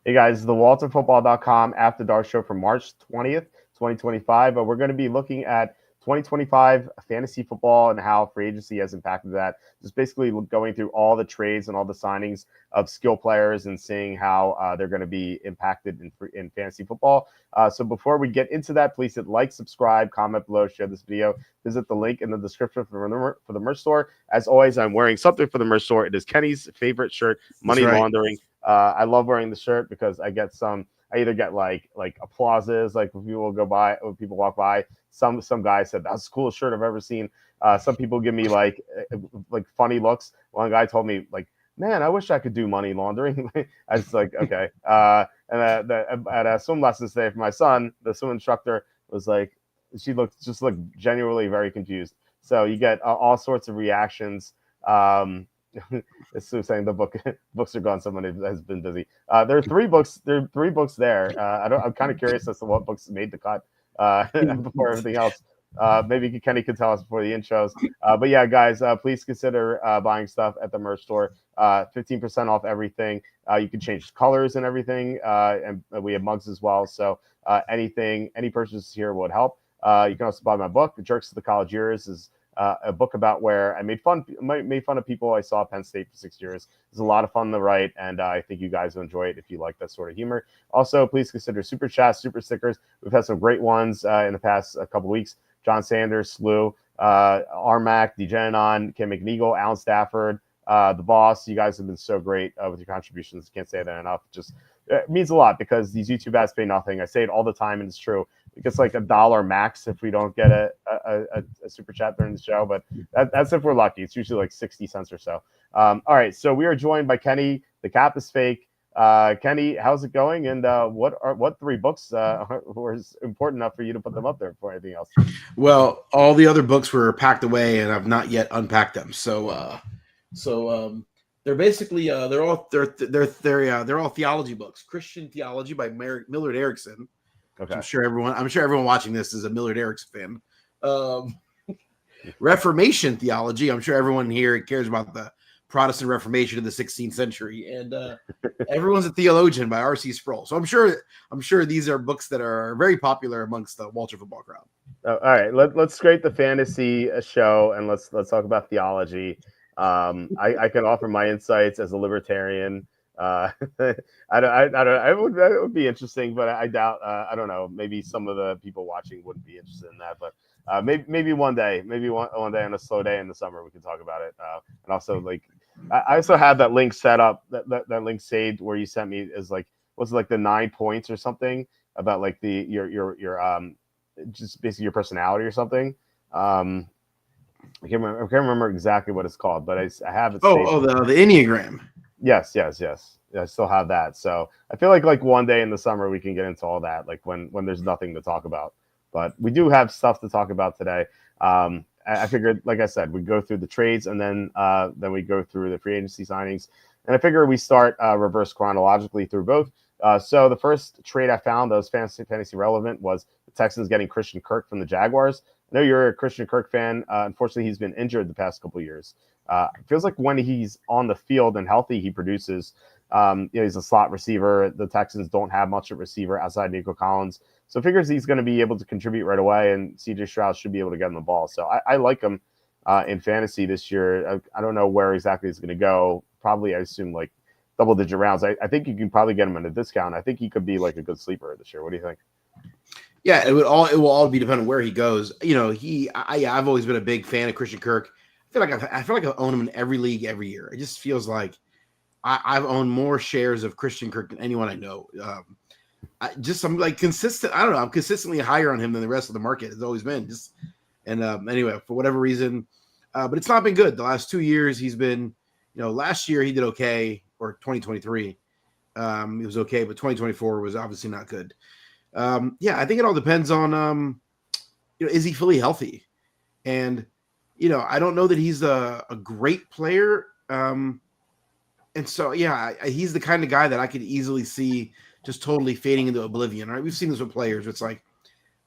Hey guys, the WalterFootball.com After Dark Show for March 20th, 2025. We're going to be looking at 2025 fantasy football and how free agency has impacted that. Just basically going through all the trades and all the signings of skill players and seeing how they're going to be impacted in fantasy football. So before we get into that, please hit like, subscribe, comment below, share this video. Visit the link in the description for the merch store. As always, I'm wearing something for the merch store. It is Kenny's favorite shirt, That's Money right. Laundering. I love wearing the shirt because I get some. I either get like applauses, like when people go by, when people walk by. Some guy said that's the coolest shirt I've ever seen. Some people give me like funny looks. One guy told me like, "Man, I wish I could do money laundering." I was like, "Okay." At a swim lesson today for my son, the swim instructor was like, she looked just like genuinely very confused. So you get all sorts of reactions. It's Sue saying the books are gone. Someone has been busy. There are three books. There are three books there. I'm kind of curious as to what books made the cut before everything else. Maybe Kenny could tell us before the intros. But yeah, guys, please consider buying stuff at the merch store. 15% off everything. You can change colors and everything, and we have mugs as well. So any purchases here would help. You can also buy my book, The Jerks of the College Years. Is a book about where I made fun of people I saw at Penn State for 6 years. It's a lot of fun to write, and I think you guys will enjoy it if you like that sort of humor. Also, please consider super chats, super stickers. We've had some great ones in the past couple weeks. John Sanders, Slew, Armac, DeGenon, Kim McNeagle, Alan Stafford, the boss. You guys have been so great with your contributions. Can't say that enough. Just it means a lot because these YouTube ads pay nothing. I say it all the time, and it's true. It gets like $1 max if we don't get a super chat during the show, but that's if we're lucky. It's usually like 60 cents or so. All right, so we are joined by Kenny. The cap is fake. Kenny, how's it going? And what three books were important enough for you to put them up there before anything else? Well, all the other books were packed away, and I've not yet unpacked them. They're basically they're all theology books. Christian Theology by Millard Erickson. Okay. I'm sure everyone watching this is a Millard Erickson fan. Reformation Theology. I'm sure everyone here cares about the Protestant Reformation of the 16th century, and everyone's a theologian by R.C. Sproul. So I'm sure these are books that are very popular amongst the Walter football crowd. All right, let's scrape the fantasy show and let's talk about theology. I can offer my insights as a libertarian. It would be interesting, but I doubt. I don't know. Maybe some of the people watching wouldn't be interested in that, but maybe one day, maybe one day on a slow day in the summer, we can talk about it. And also, like, I also have that link set up, that link saved where you sent me is like, was it like the 9 points or something about like your just basically your personality or something. I can't remember exactly what it's called, but I have it saved. The Enneagram. Yes. I still have that. So I feel like one day in the summer we can get into all that, like when there's nothing to talk about. But we do have stuff to talk about today. I figured, like I said, we go through the trades and then we go through the free agency signings. And I figure we start reverse chronologically through both. So the first trade I found that was fantasy relevant was the Texans getting Christian Kirk from the Jaguars. I know you're a Christian Kirk fan. Unfortunately, he's been injured the past couple of years. It feels like when he's on the field and healthy, he produces. He's a slot receiver. The Texans don't have much of a receiver outside Nico Collins. So figures he's going to be able to contribute right away, and CJ Stroud should be able to get him the ball. So I like him in fantasy this year. I don't know where exactly he's going to go. Probably, I assume, like double-digit rounds. I think you can probably get him at a discount. I think he could be like a good sleeper this year. What do you think? Yeah, it will all be dependent on where he goes. You know, I've always been a big fan of Christian Kirk. I feel like I own him in every league every year. It just feels like I've owned more shares of Christian Kirk than anyone I know. I'm like consistent. I don't know. I'm consistently higher on him than the rest of the market. It's always been anyway, for whatever reason, but it's not been good. The last 2 years he's been, last year he did okay, or 2023, it was okay, but 2024 was obviously not good. I think it all depends on, is he fully healthy? And, I don't know that he's a great player. And so, he's the kind of guy that I could easily see just totally fading into oblivion, right? We've seen this with players. It's like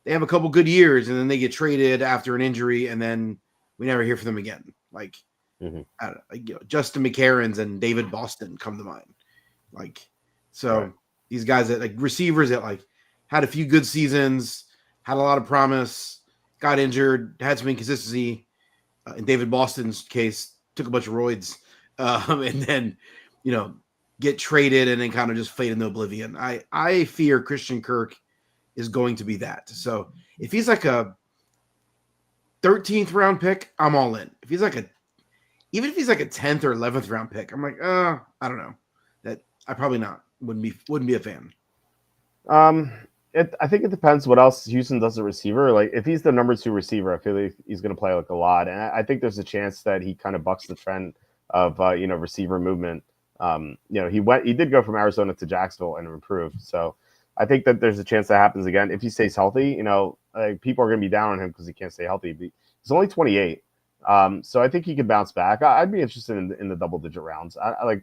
they have a couple good years and then they get traded after an injury and then we never hear from them again. Like, I don't know, Justin McCarron's and David Boston come to mind. Like, so, right. these guys that like receivers that like had a few good seasons, had a lot of promise, got injured, had some inconsistency. In David Boston's case, took a bunch of roids, and then get traded and then kind of just fade into oblivion. I fear Christian Kirk is going to be that. So if he's like a 13th round pick, I'm all in. If he's like even if he's like a 10th or 11th round pick, I'm like, I don't know. That I probably not wouldn't be a fan. I think it depends what else Houston does at receiver. Like if he's the number 2 receiver, I feel like he's going to play like a lot, and I think there's a chance that he kind of bucks the trend of receiver movement. He did go from Arizona to Jacksonville and improved. So I think that there's a chance that happens again if he stays healthy. People are going to be down on him because he can't stay healthy. But he's only 28, so I think he could bounce back. I'd be interested in the double-digit rounds. I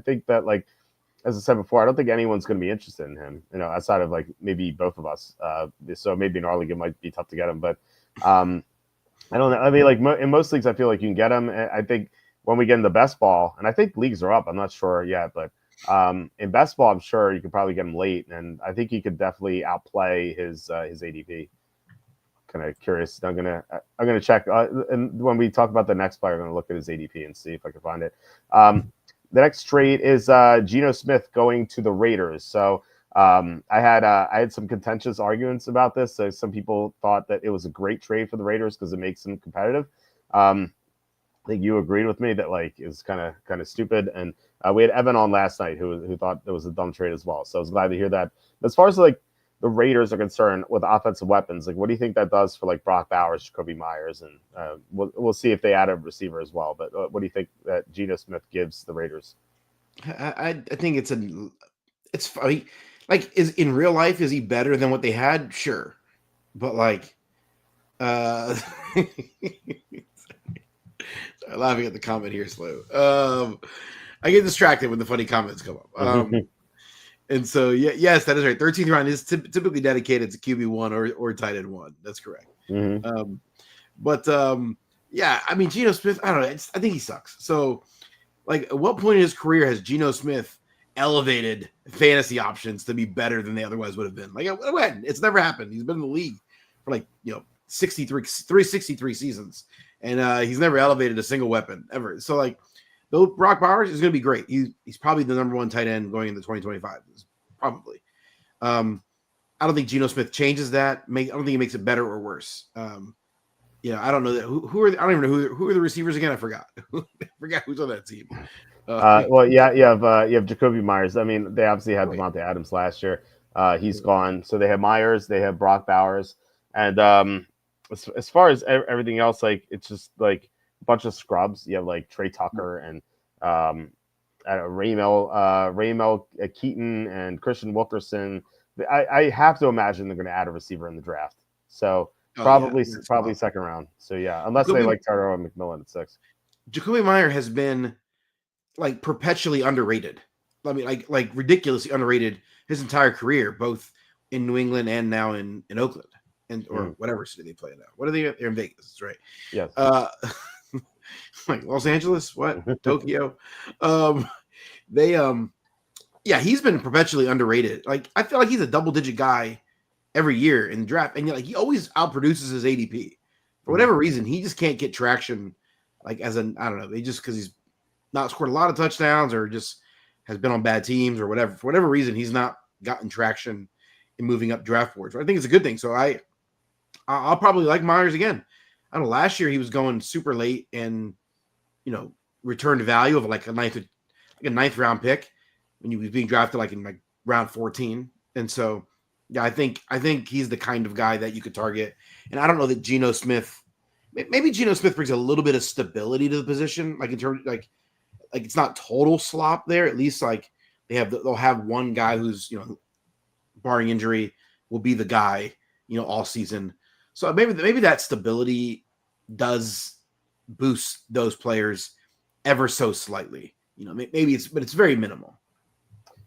think that like. As I said before, I don't think anyone's going to be interested in him, outside of like maybe both of us. So maybe in our league it might be tough to get him, but I don't know. I mean, like in most leagues, I feel like you can get him. I think when we get into best ball, and I think leagues are up. I'm not sure yet, but in best ball, I'm sure you could probably get him late, and I think he could definitely outplay his ADP. Kind of curious. I'm gonna check, and when we talk about the next player, I'm gonna look at his ADP and see if I can find it. The next trade is Geno Smith going to the Raiders. So I had some contentious arguments about this. So some people thought that it was a great trade for the Raiders because it makes them competitive. I think you agreed with me that like it was kind of stupid. And we had Evan on last night who thought it was a dumb trade as well. So I was glad to hear that. But as far as like the Raiders are concerned with offensive weapons, like what do you think that does for like Brock Bowers, Jacoby Myers, and we'll see if they add a receiver as well. But what do you think that Geno Smith gives the Raiders? I think it's funny. Like, is in real life, is he better than what they had? Sure, but like, sorry, laughing at the comment here, Slow. I get distracted when the funny comments come up. And so, yes, that is right. 13th round is typically dedicated to QB1 or tight end 1. That's correct. Mm-hmm. I mean, Geno Smith, I don't know. I think he sucks. So, like, at what point in his career has Geno Smith elevated fantasy options to be better than they otherwise would have been? Like, when? It's never happened. He's been in the league for like 363 seasons, and he's never elevated a single weapon ever. So, like, though Brock Bowers is going to be great. He's probably the number 1 tight end going into 2025. Probably. I don't think Geno Smith changes that. I don't think he makes it better or worse. I don't know that I don't even know who are the receivers again. I forgot. I forgot who's on that team. You have Jacoby Myers. I mean, they obviously had Devontae Adams last year. He's gone. So they have Myers, they have Brock Bowers, and as far as everything else, like it's just like a bunch of scrubs. You have like Trey Tucker and Raymel Keaton and Christian Wilkerson. I have to imagine they're going to add a receiver in the draft. So probably second round. So unless they like Tyrell McMillan at 6. Jacoby Myers has been like perpetually underrated. I mean, like ridiculously underrated his entire career, both in New England and now in Oakland or whatever city they play in now. What are they? They're in Vegas, that's right. Yes. Like Los Angeles, what? Tokyo. He's been perpetually underrated. Like I feel like he's a double-digit guy every year in the draft, and he always outproduces his ADP. For whatever reason, he just can't get traction. Like I don't know, just because he's not scored a lot of touchdowns or just has been on bad teams or whatever. For whatever reason, he's not gotten traction in moving up draft boards. I think it's a good thing. So I'll probably like Myers again. I don't know. Last year he was going super late and returned value of like a ninth round pick when he was being drafted like in like round 14. And so I think he's the kind of guy that you could target. And I don't know that Geno Smith. Maybe Geno Smith brings a little bit of stability to the position, like in terms like it's not total slop there. At least like they'll have one guy who's barring injury will be the guy all season. So maybe that stability does boost those players ever so slightly. Maybe it's very minimal.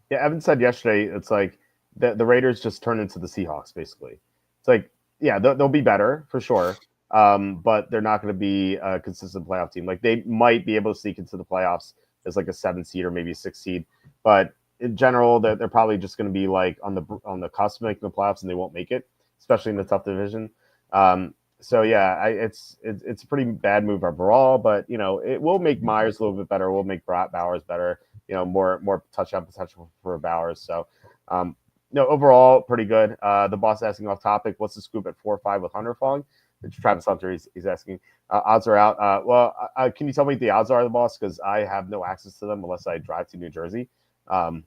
Yeah, Evan said yesterday it's like the Raiders just turn into the Seahawks basically. It's like they'll be better for sure. But they're not going to be a consistent playoff team. Like they might be able to sneak into the playoffs as like a 7 seed or maybe a 6 seed, but in general, they're probably just going to be like on the cusp of making the playoffs, and they won't make it, especially in the tough division. So yeah, it's a pretty bad move overall, but it will make Myers a little bit better. It will make Bowers better. More touchdown potential for Bowers. So, overall pretty good. The boss asking off topic, what's the scoop at 4-5 with Hunter falling? It's Travis Hunter. He's asking. Odds are out. Can you tell me what the odds are, the boss? Because I have no access to them unless I drive to New Jersey,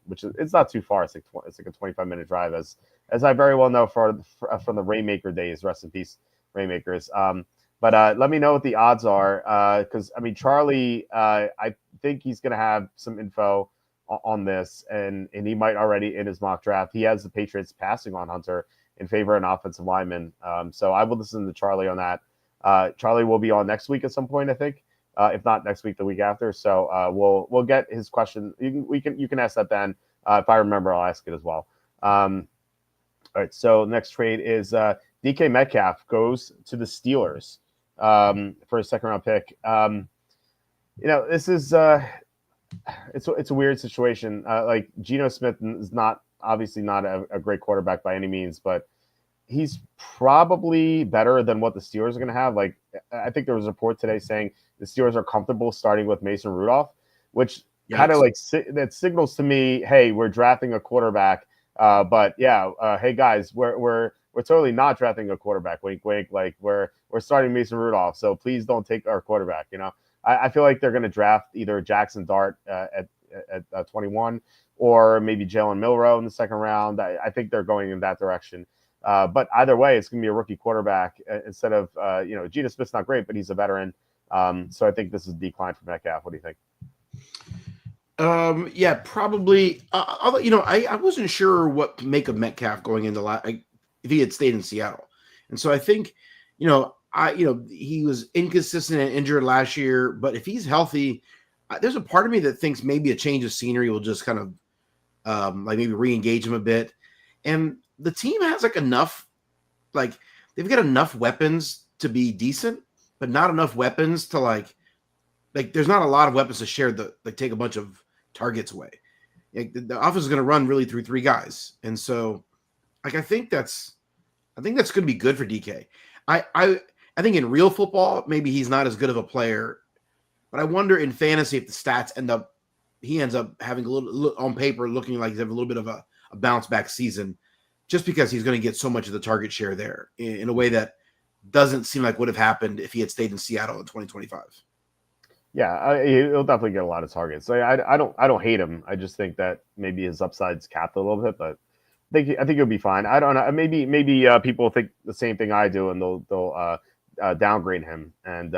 which is it's not too far. It's like a 25-minute drive, as I very well know from the Rainmaker days. Rest in peace, Rainmakers. But let me know what the odds are, because I mean Charlie, I think he's going to have some info on this, and he might already in his mock draft. He has the Patriots passing on Hunter in favor of an offensive lineman. So I will listen to Charlie on that. Charlie will be on next week at some point, I think. If not next week, the week after. So we'll get his question. You can ask that then. If I remember, I'll ask it as well. All right. So next trade is DK Metcalf goes to the Steelers for a second round pick. This is it's a weird situation. Like Geno Smith is obviously not a great quarterback by any means, but he's probably better than what the Steelers are going to have. Like, I think there was a report today saying the Steelers are comfortable starting with Mason Rudolph, which kind of like that signals to me, hey, we're drafting a quarterback. But yeah, hey guys, we're totally not drafting a quarterback. Wink, wink. Like we're starting Mason Rudolph, so please don't take our quarterback. I feel like they're going to draft either Jackson Dart at 21 or maybe Jalen Milroe in the second round. I think they're going in that direction. But either way, it's going to be a rookie quarterback instead of, Geno Smith's not great, but he's a veteran. So I think this is a decline for Metcalf. What do you think? Yeah, probably. I wasn't sure what to make of Metcalf going into if he had stayed in Seattle. And so I think, he was inconsistent and injured last year, but if he's healthy, there's a part of me that thinks maybe a change of scenery will just kind of like maybe re-engage him a bit. And the team has enough, they've got enough weapons to be decent, but not enough weapons to like there's not a lot of weapons to share take a bunch of targets away. The offense is going to run really through three guys. And so I think that's going to be good for DK. I think in real football, maybe he's not as good of a player, but I wonder in fantasy if the stats he ends up having a little on paper looking like he's having a little bit of a bounce back season, just because he's going to get so much of the target share there in a way that doesn't seem like would have happened if he had stayed in Seattle in 2025. Yeah, he'll definitely get a lot of targets. So I don't hate him. I just think that maybe his upside's capped a little bit, but I think he'll be fine. I don't know. Maybe people think the same thing I do, and they'll downgrade him, and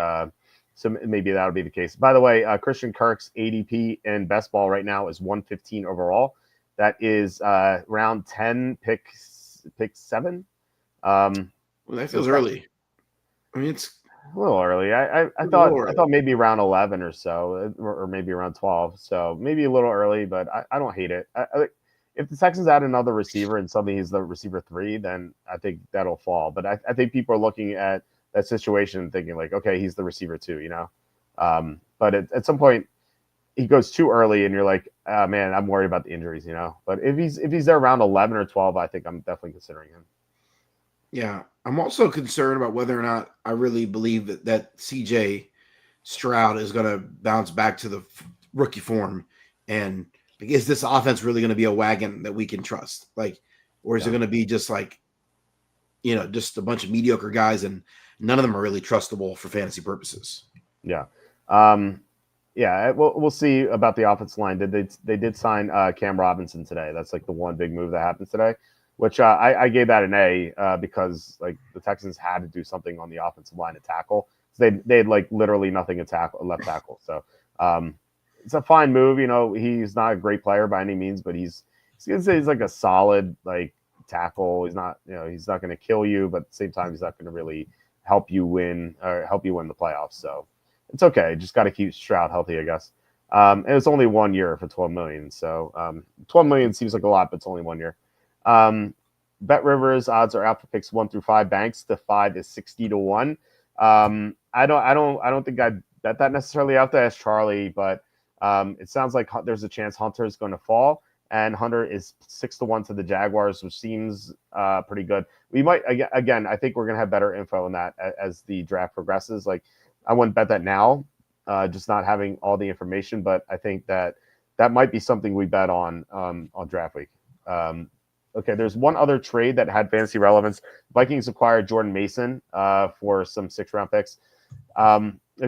so maybe that'll be the case. By the way, Christian Kirk's ADP in best ball right now is 115 overall. That is round 10, pick 7. Well, that feels early. I mean, it's a little early. I thought maybe around 11 or so, or maybe around 12. So maybe a little early, but I don't hate it. If the Texans add another receiver and suddenly he's the receiver 3, then I think that'll fall. But I think people are looking at that situation and thinking like, okay, he's the receiver 2, But at some point he goes too early and you're like, man, I'm worried about the injuries, But if he's there around 11 or 12, I think I'm definitely considering him. Yeah, I'm also concerned about whether or not I really believe that CJ Stroud is going to bounce back to the rookie form. And is this offense really going to be a wagon that we can trust? Or is it going to be just just a bunch of mediocre guys and none of them are really trustable for fantasy purposes? Yeah. Yeah, we'll see about the offensive line. They did sign Cam Robinson today. That's the one big move that happened today, which I gave that an A because the Texans had to do something on the offensive line to tackle. They had literally nothing at left tackle. So it's a fine move. He's not a great player by any means, but he's a solid tackle. He's not going to kill you, but at the same time he's not going to really help you win the playoffs. So it's okay. Just got to keep Stroud healthy, I guess. And it's only 1 year for $12 million. So $12 million seems like a lot, but it's only 1 year. Bet Rivers odds are out for picks 1 through 5. Banks to 5 is 60 to 1. I don't think I'd bet that necessarily out there as Charlie, but it sounds like there's a chance Hunter is going to fall. and Hunter is 6-1 to the Jaguars, which seems pretty good. We might again. I think we're gonna have better info on that as the draft progresses. Like, I wouldn't bet that now, just not having all the information. But I think that might be something we bet on draft week. Okay, there's one other trade that had fantasy relevance. Vikings acquired Jordan Mason for some 6th-round picks.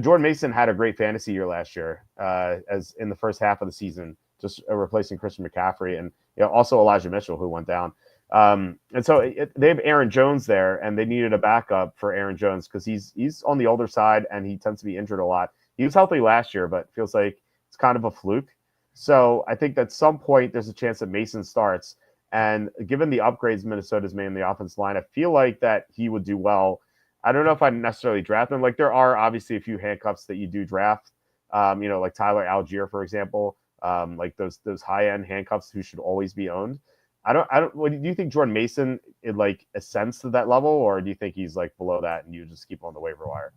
Jordan Mason had a great fantasy year last year, as in the first half of the season, just replacing Christian McCaffrey and also Elijah Mitchell, who went down. And so they have Aaron Jones there, and they needed a backup for Aaron Jones because he's on the older side and he tends to be injured a lot. He was healthy last year, but feels like it's kind of a fluke. So I think that at some point there's a chance that Mason starts. And given the upgrades Minnesota's made in the offensive line, I feel like that he would do well. I don't know if I'd necessarily draft him. Like, there are obviously a few handcuffs that you do draft, like Tyler Algier, for example, like those high-end handcuffs who should always be owned. I don't. What do you think, Jordan Mason, it like ascends to that level, or do you think he's like below that and you just keep on the waiver wire?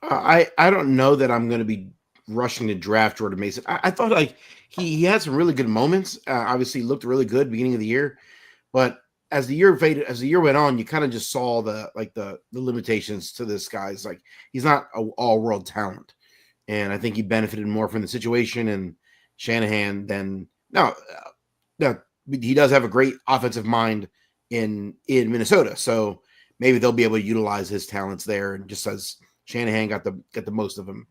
I don't know that I'm going to be rushing to draft Jordan Mason. I thought like he had some really good moments. Obviously, looked really good beginning of the year, but as the year went on, you kind of just saw the limitations to this guy's. Like, he's not an all world talent, and I think he benefited more from the situation and Shanahan than no. He does have a great offensive mind in Minnesota, so maybe they'll be able to utilize his talents there. And just as Shanahan got the most of him,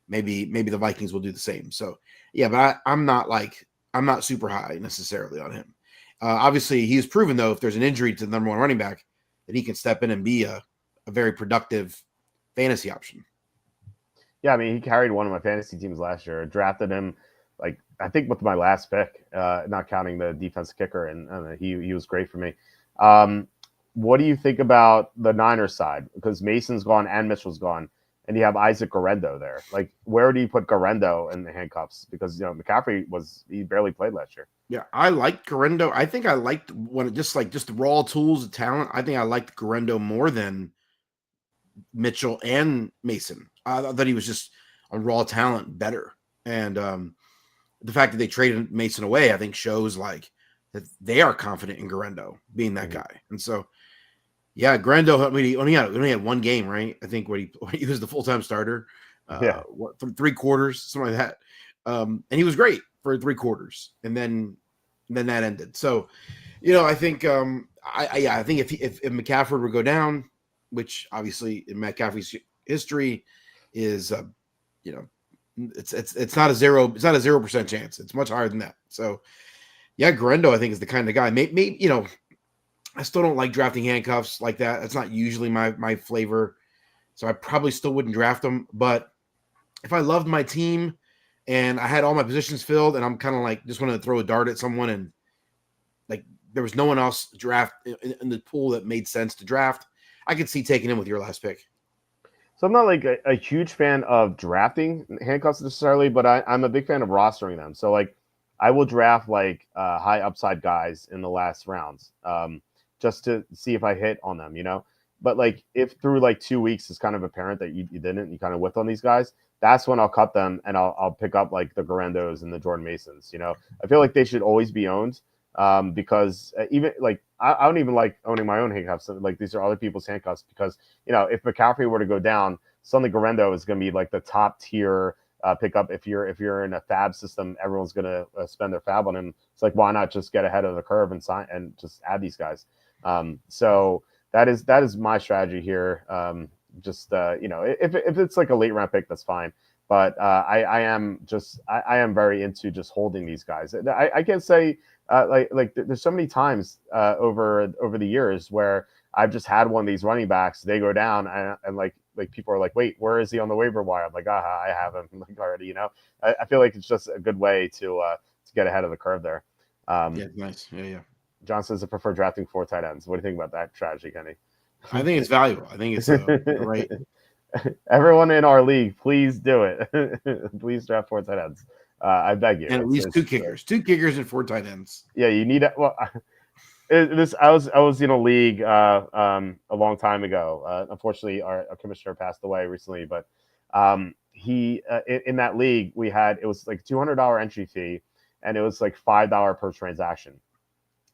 maybe the Vikings will do the same. So yeah, but I'm not super high necessarily on him. Obviously, he's proven though, if there's an injury to the number one running back, that he can step in and be a very productive fantasy option. Yeah, I mean, he carried one of my fantasy teams last year. I drafted him, like, I think with my last pick, not counting the defense kicker, and he was great for me. What do you think about the Niners side? Because Mason's gone and Mitchell's gone, and you have Isaac Guerendo there. Like, where do you put Guerendo in the handcuffs? Because McCaffrey he barely played last year. Yeah, I liked Guerendo. I think I liked when just the raw tools of talent. I think I liked Guerendo more than Mitchell and Mason. I thought he was just a raw talent better. And the fact that they traded Mason away, I think, shows like that they are confident in Guerendo being that guy. And so, yeah, Guerendo, I mean, he only had one game, right? I think when he was the full-time starter, for 3 quarters, something like that. And he was great for 3 quarters, and then that ended. So, I think I think if McCaffrey would go down, which obviously in McCaffrey's history is it's not a 0% chance. It's much higher than that. So yeah, Guerendo I think is the kind of guy. Maybe I still don't like drafting handcuffs like that. That's not usually my flavor. So I probably still wouldn't draft them. But if I loved my team and I had all my positions filled and I'm kind of like just wanted to throw a dart at someone and like there was no one else draft in the pool that made sense to draft, I could see taking him with your last pick. So I'm not like a huge fan of drafting handcuffs necessarily, but I'm a big fan of rostering them. So like I will draft like high upside guys in the last rounds, just to see if I hit on them, But like if through like 2 weeks it's kind of apparent that you didn't, you kind of whiffed on these guys, that's when I'll cut them and I'll pick up like the Guerendos and the Jordan Masons. I feel like they should always be owned, because even like I don't even like owning my own handcuffs. Like these are other people's handcuffs because if McCaffrey were to go down, suddenly Guerendo is going to be like the top tier pickup. If you're in a fab system, everyone's going to spend their fab on him. It's like, why not just get ahead of the curve and sign and just add these guys? So that is my strategy here. If it's like a late round pick, that's fine. But I am very into just holding these guys. I can say like there's so many times over the years where I've just had one of these running backs, they go down and like people are like, wait, where is he on the waiver wire? I'm like, I have him like already. I feel like it's just a good way to get ahead of the curve there. Yeah, nice. Yeah. John says I prefer drafting 4 tight ends. What do you think about that strategy, Kenny? I think it's valuable. I think it's right. Everyone in our league, please do it. Please draft 4 tight ends. I beg you. And at least 2 kickers. 2 kickers and 4 tight ends. Yeah, you need it. Well, I was in a league a long time ago. Unfortunately, our commissioner passed away recently, but he in that league it was like $200 entry fee, and it was like $5 per transaction.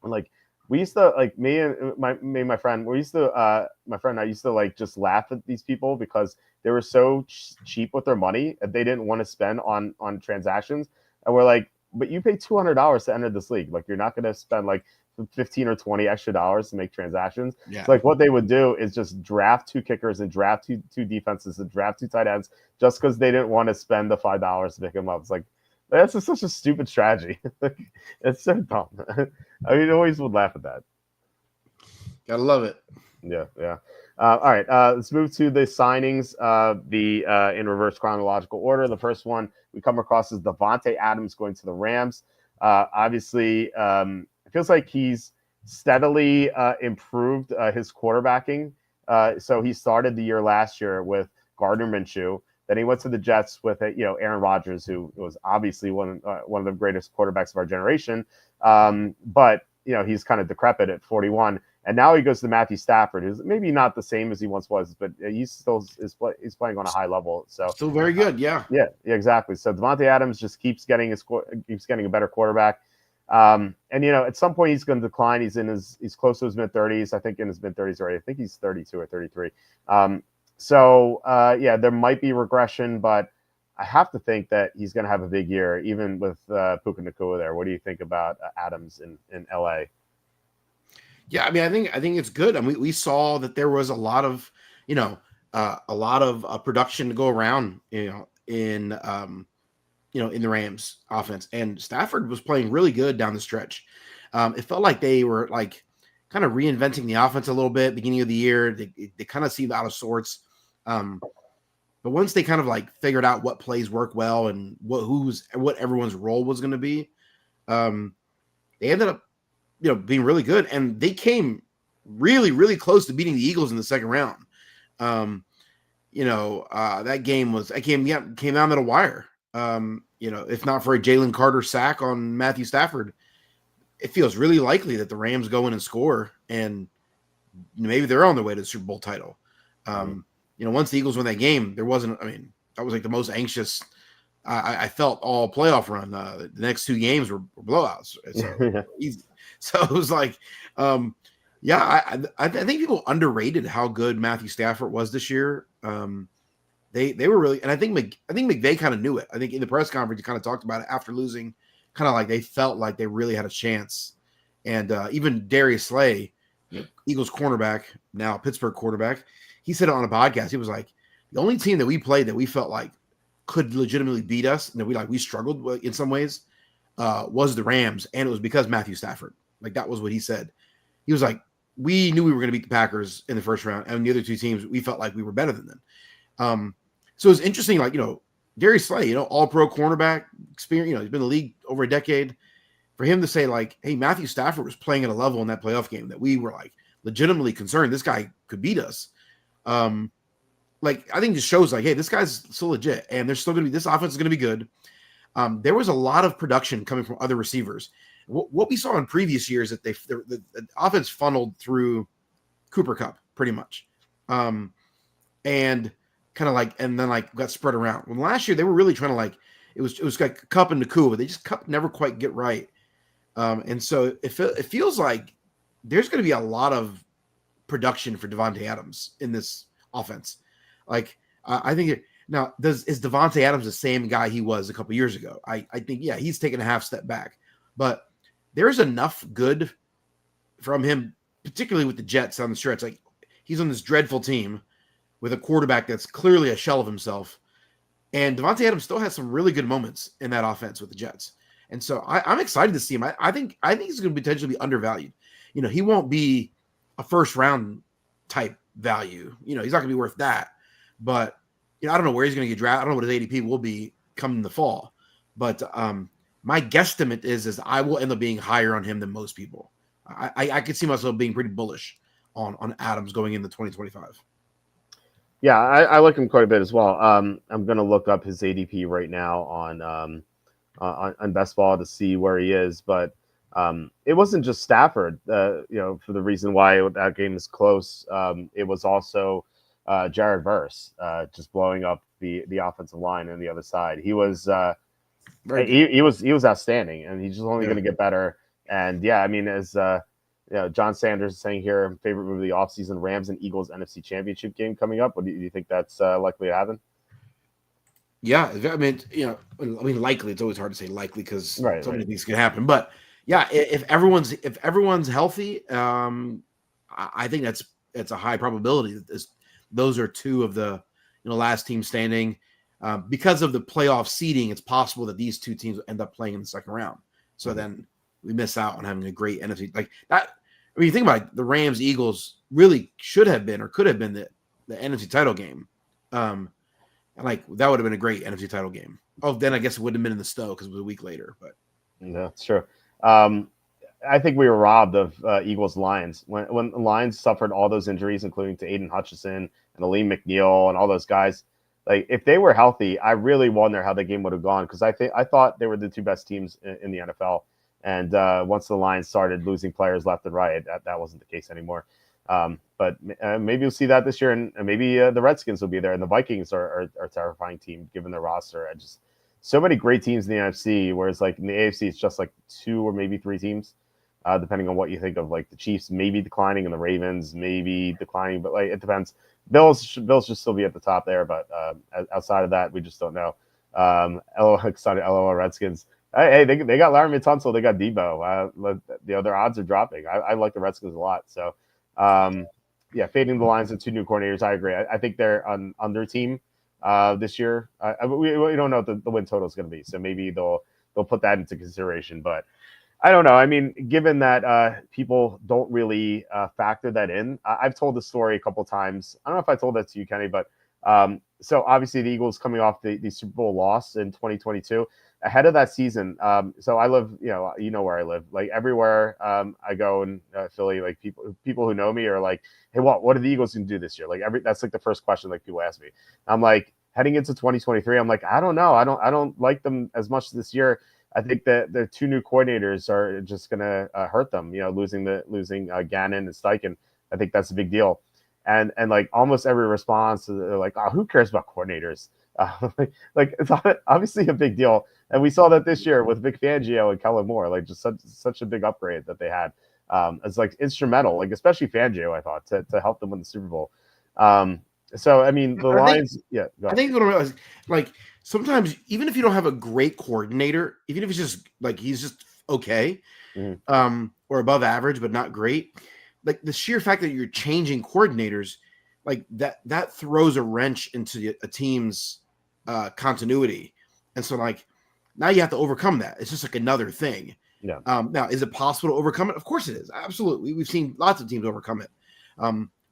And like we used to like me and my friend, we used to my friend and I used to like just laugh at these people because they were so cheap with their money and they didn't want to spend on transactions. And we're like, but you pay $200 to enter this league. Like you're not going to spend like 15 or 20 extra dollars to make transactions. Yeah. So like what they would do is just draft 2 kickers and draft two defenses and draft 2 tight ends just because they didn't want to spend the $5 to pick them up. It's like that's just such a stupid strategy. It's so dumb. I mean, I always would laugh at that. Gotta love it. Yeah. All right, let's move to the signings. In reverse chronological order. The first one we come across is Davante Adams going to the Rams. Obviously, it feels like he's steadily improved his quarterbacking. So he started the year last year with Gardner Minshew. Then he went to the Jets with Aaron Rodgers, who was obviously one of the greatest quarterbacks of our generation. But he's kind of decrepit at 41. And now he goes to Matthew Stafford, who's maybe not the same as he once was, but he's still he's playing on a high level. So still very good, yeah, exactly. So Davante Adams just keeps getting a better quarterback. And at some point he's going to decline. He's close to his mid-30s. I think in his mid-30s already. I think he's 32 or 33. There might be regression, but I have to think that he's going to have a big year, even with Puka Nacua there. What do you think about Adams in LA? Yeah, I mean, I think it's good. I mean, we saw that there was a lot of production to go around, in the Rams offense, and Stafford was playing really good down the stretch. It felt like they were like kind of reinventing the offense a little bit. Beginning of the year, they kind of seemed out of sorts. But once they kind of like figured out what plays work well and what everyone's role was going to be, they ended up being really good, and they came really, really close to beating the Eagles in the second round. That game came down to the wire. If not for a Jalen Carter sack on Matthew Stafford, it feels really likely that the Rams go in and score, and maybe they're on their way to the Super Bowl title. Once the Eagles won that game, that was like the most anxious I felt all playoff run. The next 2 games were blowouts. So easy. So it was like, I think people underrated how good Matthew Stafford was this year. They were really, and I think McVay kind of knew it. I think in the press conference he kind of talked about it after losing, kind of like they felt like they really had a chance. And even Darius Slay, Eagles cornerback, now Pittsburgh quarterback, he said it on a podcast. He was like, the only team that we played that we felt like could legitimately beat us, and that we struggled in some ways, was the Rams, and it was because Matthew Stafford. Like that was what he said. He was like, we knew we were going to beat the Packers in the first round, and the other 2 teams we felt like we were better than them. So it's interesting, like Darius Slay, all-pro cornerback experience. He's been in the league over a decade. For him to say like, hey, Matthew Stafford was playing at a level in that playoff game that we were like legitimately concerned this guy could beat us. I think just shows like, hey, this guy's still legit, and there's still going to be this offense is going to be good. There was a lot of production coming from other receivers. What we saw in previous years that the offense funneled through Cooper Kupp pretty much, and kind of like, and then like got spread around. When last year they were really trying to like, it was like Kupp and Nacua, but they just Kupp never quite get right. And so it feels like there's going to be a lot of production for Davante Adams in this offense. Like I think is Davante Adams the same guy he was a couple years ago? I think he's taken a half step back, but there's enough good from him, particularly with the Jets on the stretch. Like he's on this dreadful team with a quarterback that's clearly a shell of himself, and Davante Adams still has some really good moments in that offense with the Jets. And so I'm excited to see him. I think he's going to potentially be undervalued. He won't be a first round type value. He's not going to be worth that. But I don't know where he's going to get drafted. I don't know what his ADP will be come in the fall. But my guesstimate is I will end up being higher on him than most people. I could see myself being pretty bullish on Adams going into 2025. Yeah, I like him quite a bit as well. I'm going to look up his ADP right now on Best Ball to see where he is. But it wasn't just Stafford, for the reason why that game is close. It was also Jared Verse just blowing up the offensive line on the other side. He was Very good. He was outstanding, and he's just only going to get better. And yeah, I mean, as John Sanders is saying here, favorite movie of the offseason: Rams and Eagles NFC Championship game coming up. What do you think that's likely to happen? Yeah, I mean, likely. It's always hard to say likely because so many things can happen. But yeah, if everyone's healthy, I think it's a high probability that those are two of the last team standing. Because of the playoff seeding, it's possible that these two teams end up playing in the second round. So then we miss out on having a great NFC like that. I mean, you think about it, the Rams Eagles really should have been or could have been the NFC title game. Like that would have been a great NFC title game. Oh, then I guess it would have been in the snow because it was a week later. But no, it's true. I think we were robbed of Eagles Lions when the Lions suffered all those injuries, including to Aiden Hutchinson and Aleem McNeil and all those guys. Like if they were healthy, I really wonder how the game would have gone because I thought they were the two best teams in the NFL. And once the Lions started losing players left and right, that wasn't the case anymore. But maybe you'll see that this year, and maybe the Redskins will be there, and the Vikings are a terrifying team given their roster. So many great teams in the NFC, whereas like in the AFC, it's just like 2 or maybe 3 teams, depending on what you think of. Like the Chiefs maybe declining, and the Ravens maybe declining, but like it depends. Bills should still be at the top there, but outside of that, we just don't know. LOL Redskins. Hey, they got Larry Tunsil, they got Debo. Their odds are dropping. I like the Redskins a lot, so. Yeah, fading the Lions and 2 new coordinators. I agree. I think they're an under team this year. We don't know what the win total is going to be, so maybe they'll put that into consideration. But I don't know. I mean, given that people don't really factor that in, I've told the story a couple of times. I don't know if I told that to you, Kenny, but so obviously the Eagles coming off the Super Bowl loss in 2022. Ahead of that season, so I live, you know where I live. Like everywhere I go in Philly, like people who know me are like, "Hey, what are the Eagles going to do this year?" Like that's like the first question like people ask me. I'm like, heading into 2023, I'm like, I don't know. I don't like them as much this year. I think that the 2 new coordinators are just going to hurt them. Losing Gannon and Steichen. I think that's a big deal. And like almost every response, they're like, "Oh, who cares about coordinators?" Like it's obviously a big deal. And we saw that this year with Vic Fangio and Kellen Moore, like just such a big upgrade that they had. It's like instrumental, like especially Fangio, I thought, to help them win the Super Bowl. So I mean, the Lions, I think what I realize, like sometimes even if you don't have a great coordinator, even if it's just like he's just okay, or above average but not great, like the sheer fact that you're changing coordinators, like that throws a wrench into a team's continuity, and so like. Now you have to overcome that. It's just like another thing. Yeah. Now, is it possible to overcome it? Of course it is. Absolutely. We've seen lots of teams overcome it.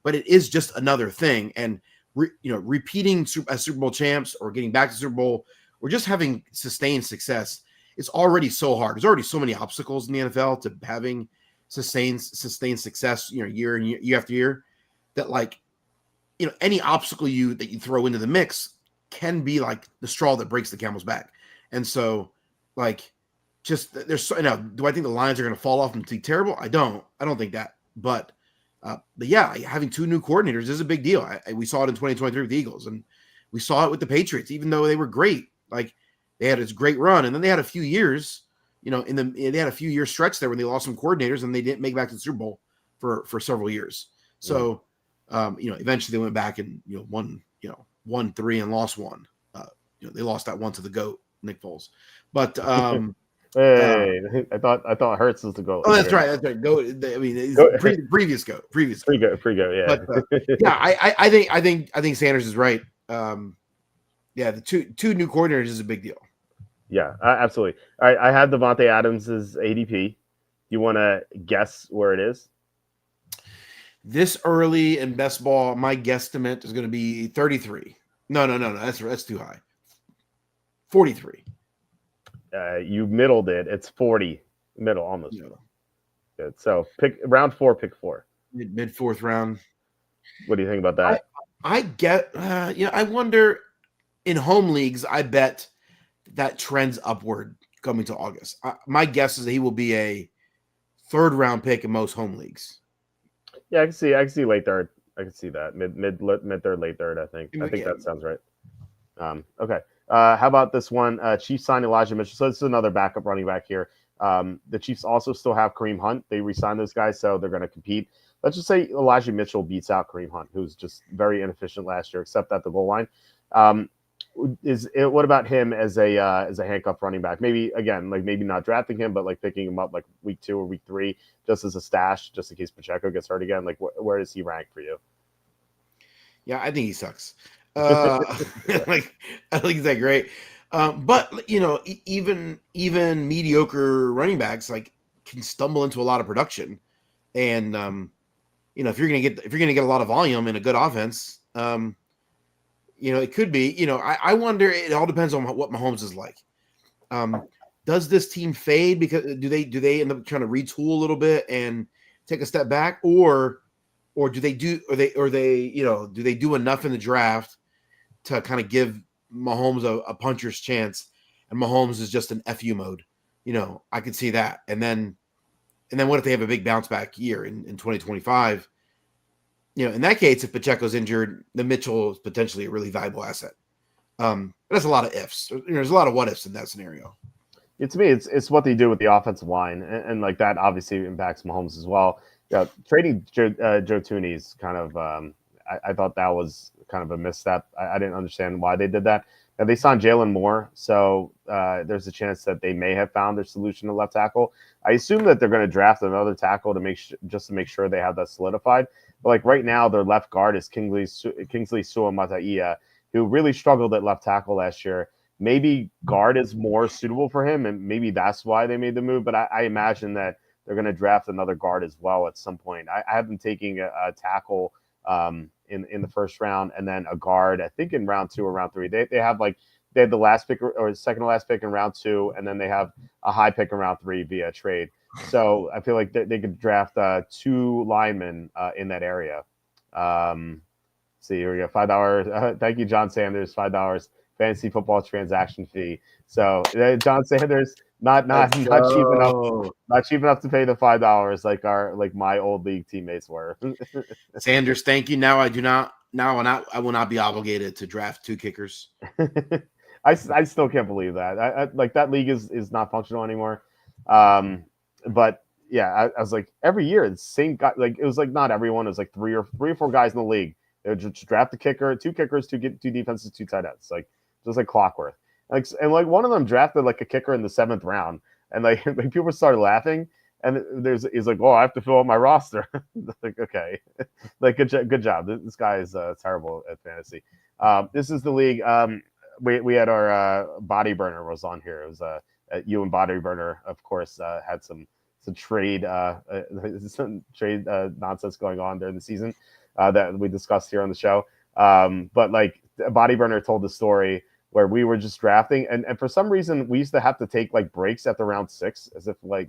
But it is just another thing. And, repeating as Super Bowl champs or getting back to Super Bowl or just having sustained success, it's already so hard. There's already so many obstacles in the NFL to having sustained success, year after year, that like, any obstacle that you throw into the mix can be like the straw that breaks the camel's back. And so, like, just there's now. Do I think the Lions are going to fall off and be terrible? I don't think that. But yeah, having 2 new coordinators is a big deal. We saw it in 2023 with the Eagles, and we saw it with the Patriots. Even though they were great, like they had this great run, and then they had a few years, they had a few year stretch there when they lost some coordinators and they didn't make it back to the Super Bowl for several years. So, eventually they went back and won 3 and lost 1. They lost that one to the GOAT. Nick Foles, but hey, I thought Hurts was the GOAT. Oh, that's right. Go. I mean, previous GOAT. Pre-GOAT. Yeah. But yeah, I think Sanders is right. Yeah, the two new coordinators is a big deal. Yeah, absolutely. All right, I have Davante Adams' ADP. You want to guess where it is? This early in best ball, my guesstimate is going to be 33. No. That's too high. 43. You middled it. It's 40. Middle almost. Yeah. Good. So pick round 4. Pick 4. Mid 4th round. What do you think about that? I get. I wonder. In home leagues, I bet that trends upward coming to August. My guess is that he will be a 3rd round pick in most home leagues. Yeah, I can see late 3rd. I can see that mid 3rd, late 3rd. I think that sounds right. Okay. How about this one? Chiefs signed Elijah Mitchell. So this is another backup running back here. The Chiefs also still have Kareem Hunt. They re-signed those guys, so they're going to compete. Let's just say Elijah Mitchell beats out Kareem Hunt, who's just very inefficient last year, except at the goal line. What about him as a handcuff running back? Maybe again, like maybe not drafting him, but like picking him up like week 2 or week 3, just as a stash, just in case Pacheco gets hurt again. Like where does he rank for you? Yeah, I think he sucks. Like I don't think he's that great. But even mediocre running backs like can stumble into a lot of production, and if you're gonna get a lot of volume in a good offense, it could be. I wonder. It all depends on what Mahomes is like. Does this team fade because do they end up trying to retool a little bit and take a step back, or do they do enough in the draft to kind of give Mahomes a puncher's chance, and Mahomes is just in FU mode? I could see that. And then what if they have a big bounce back year in 2025? In that case, if Pacheco's injured, then Mitchell is potentially a really valuable asset. But there's a lot of ifs. There's a lot of what ifs in that scenario. To me, it's what they do with the offensive line, and like that obviously impacts Mahomes as well. Yeah, trading Joe Thuney is kind of I thought that was kind of a misstep. I didn't understand why they did that. And they signed Jalen Moore, so there's a chance that they may have found their solution to left tackle. I assume that they're going to draft another tackle to make sure they have that solidified. But like right now, their left guard is Kingsley Suamataia, who really struggled at left tackle last year. Maybe guard is more suitable for him, and maybe that's why they made the move. But I imagine that they're going to draft another guard as well at some point. I have them taking a tackle in the first round, and then a guard, I think in round 2 or round 3. They have the last pick or second to last pick in round 2, and then they have a high pick in round 3 via trade. So I feel like they could draft 2 linemen in that area. See, here we go. $5. Thank you, John Sanders. $5 fantasy football transaction fee. So John Sanders, not cheap enough, not cheap enough to pay the $5 like my old league teammates were. Sanders, thank you. Now I will not be obligated to draft 2 kickers. I still can't believe that. I like that league is not functional anymore. But yeah, I was like every year the same guy. Like it was like not everyone. It was like 3 or 4 guys in the league. They would just draft a kicker, 2 kickers, 2 defenses, 2 tight ends. Like just like clockwork. And one of them drafted like a kicker in the 7th round, and like people started laughing. And he's like, "Oh, I have to fill out my roster." Like, okay, like good job. This guy is terrible at fantasy. This is the league. We had our body burner was on here. It was you and body burner, of course, had some trade nonsense going on during the season that we discussed here on the show. But like body burner told the story where we were just drafting, and for some reason we used to have to take like breaks after round 6, as if like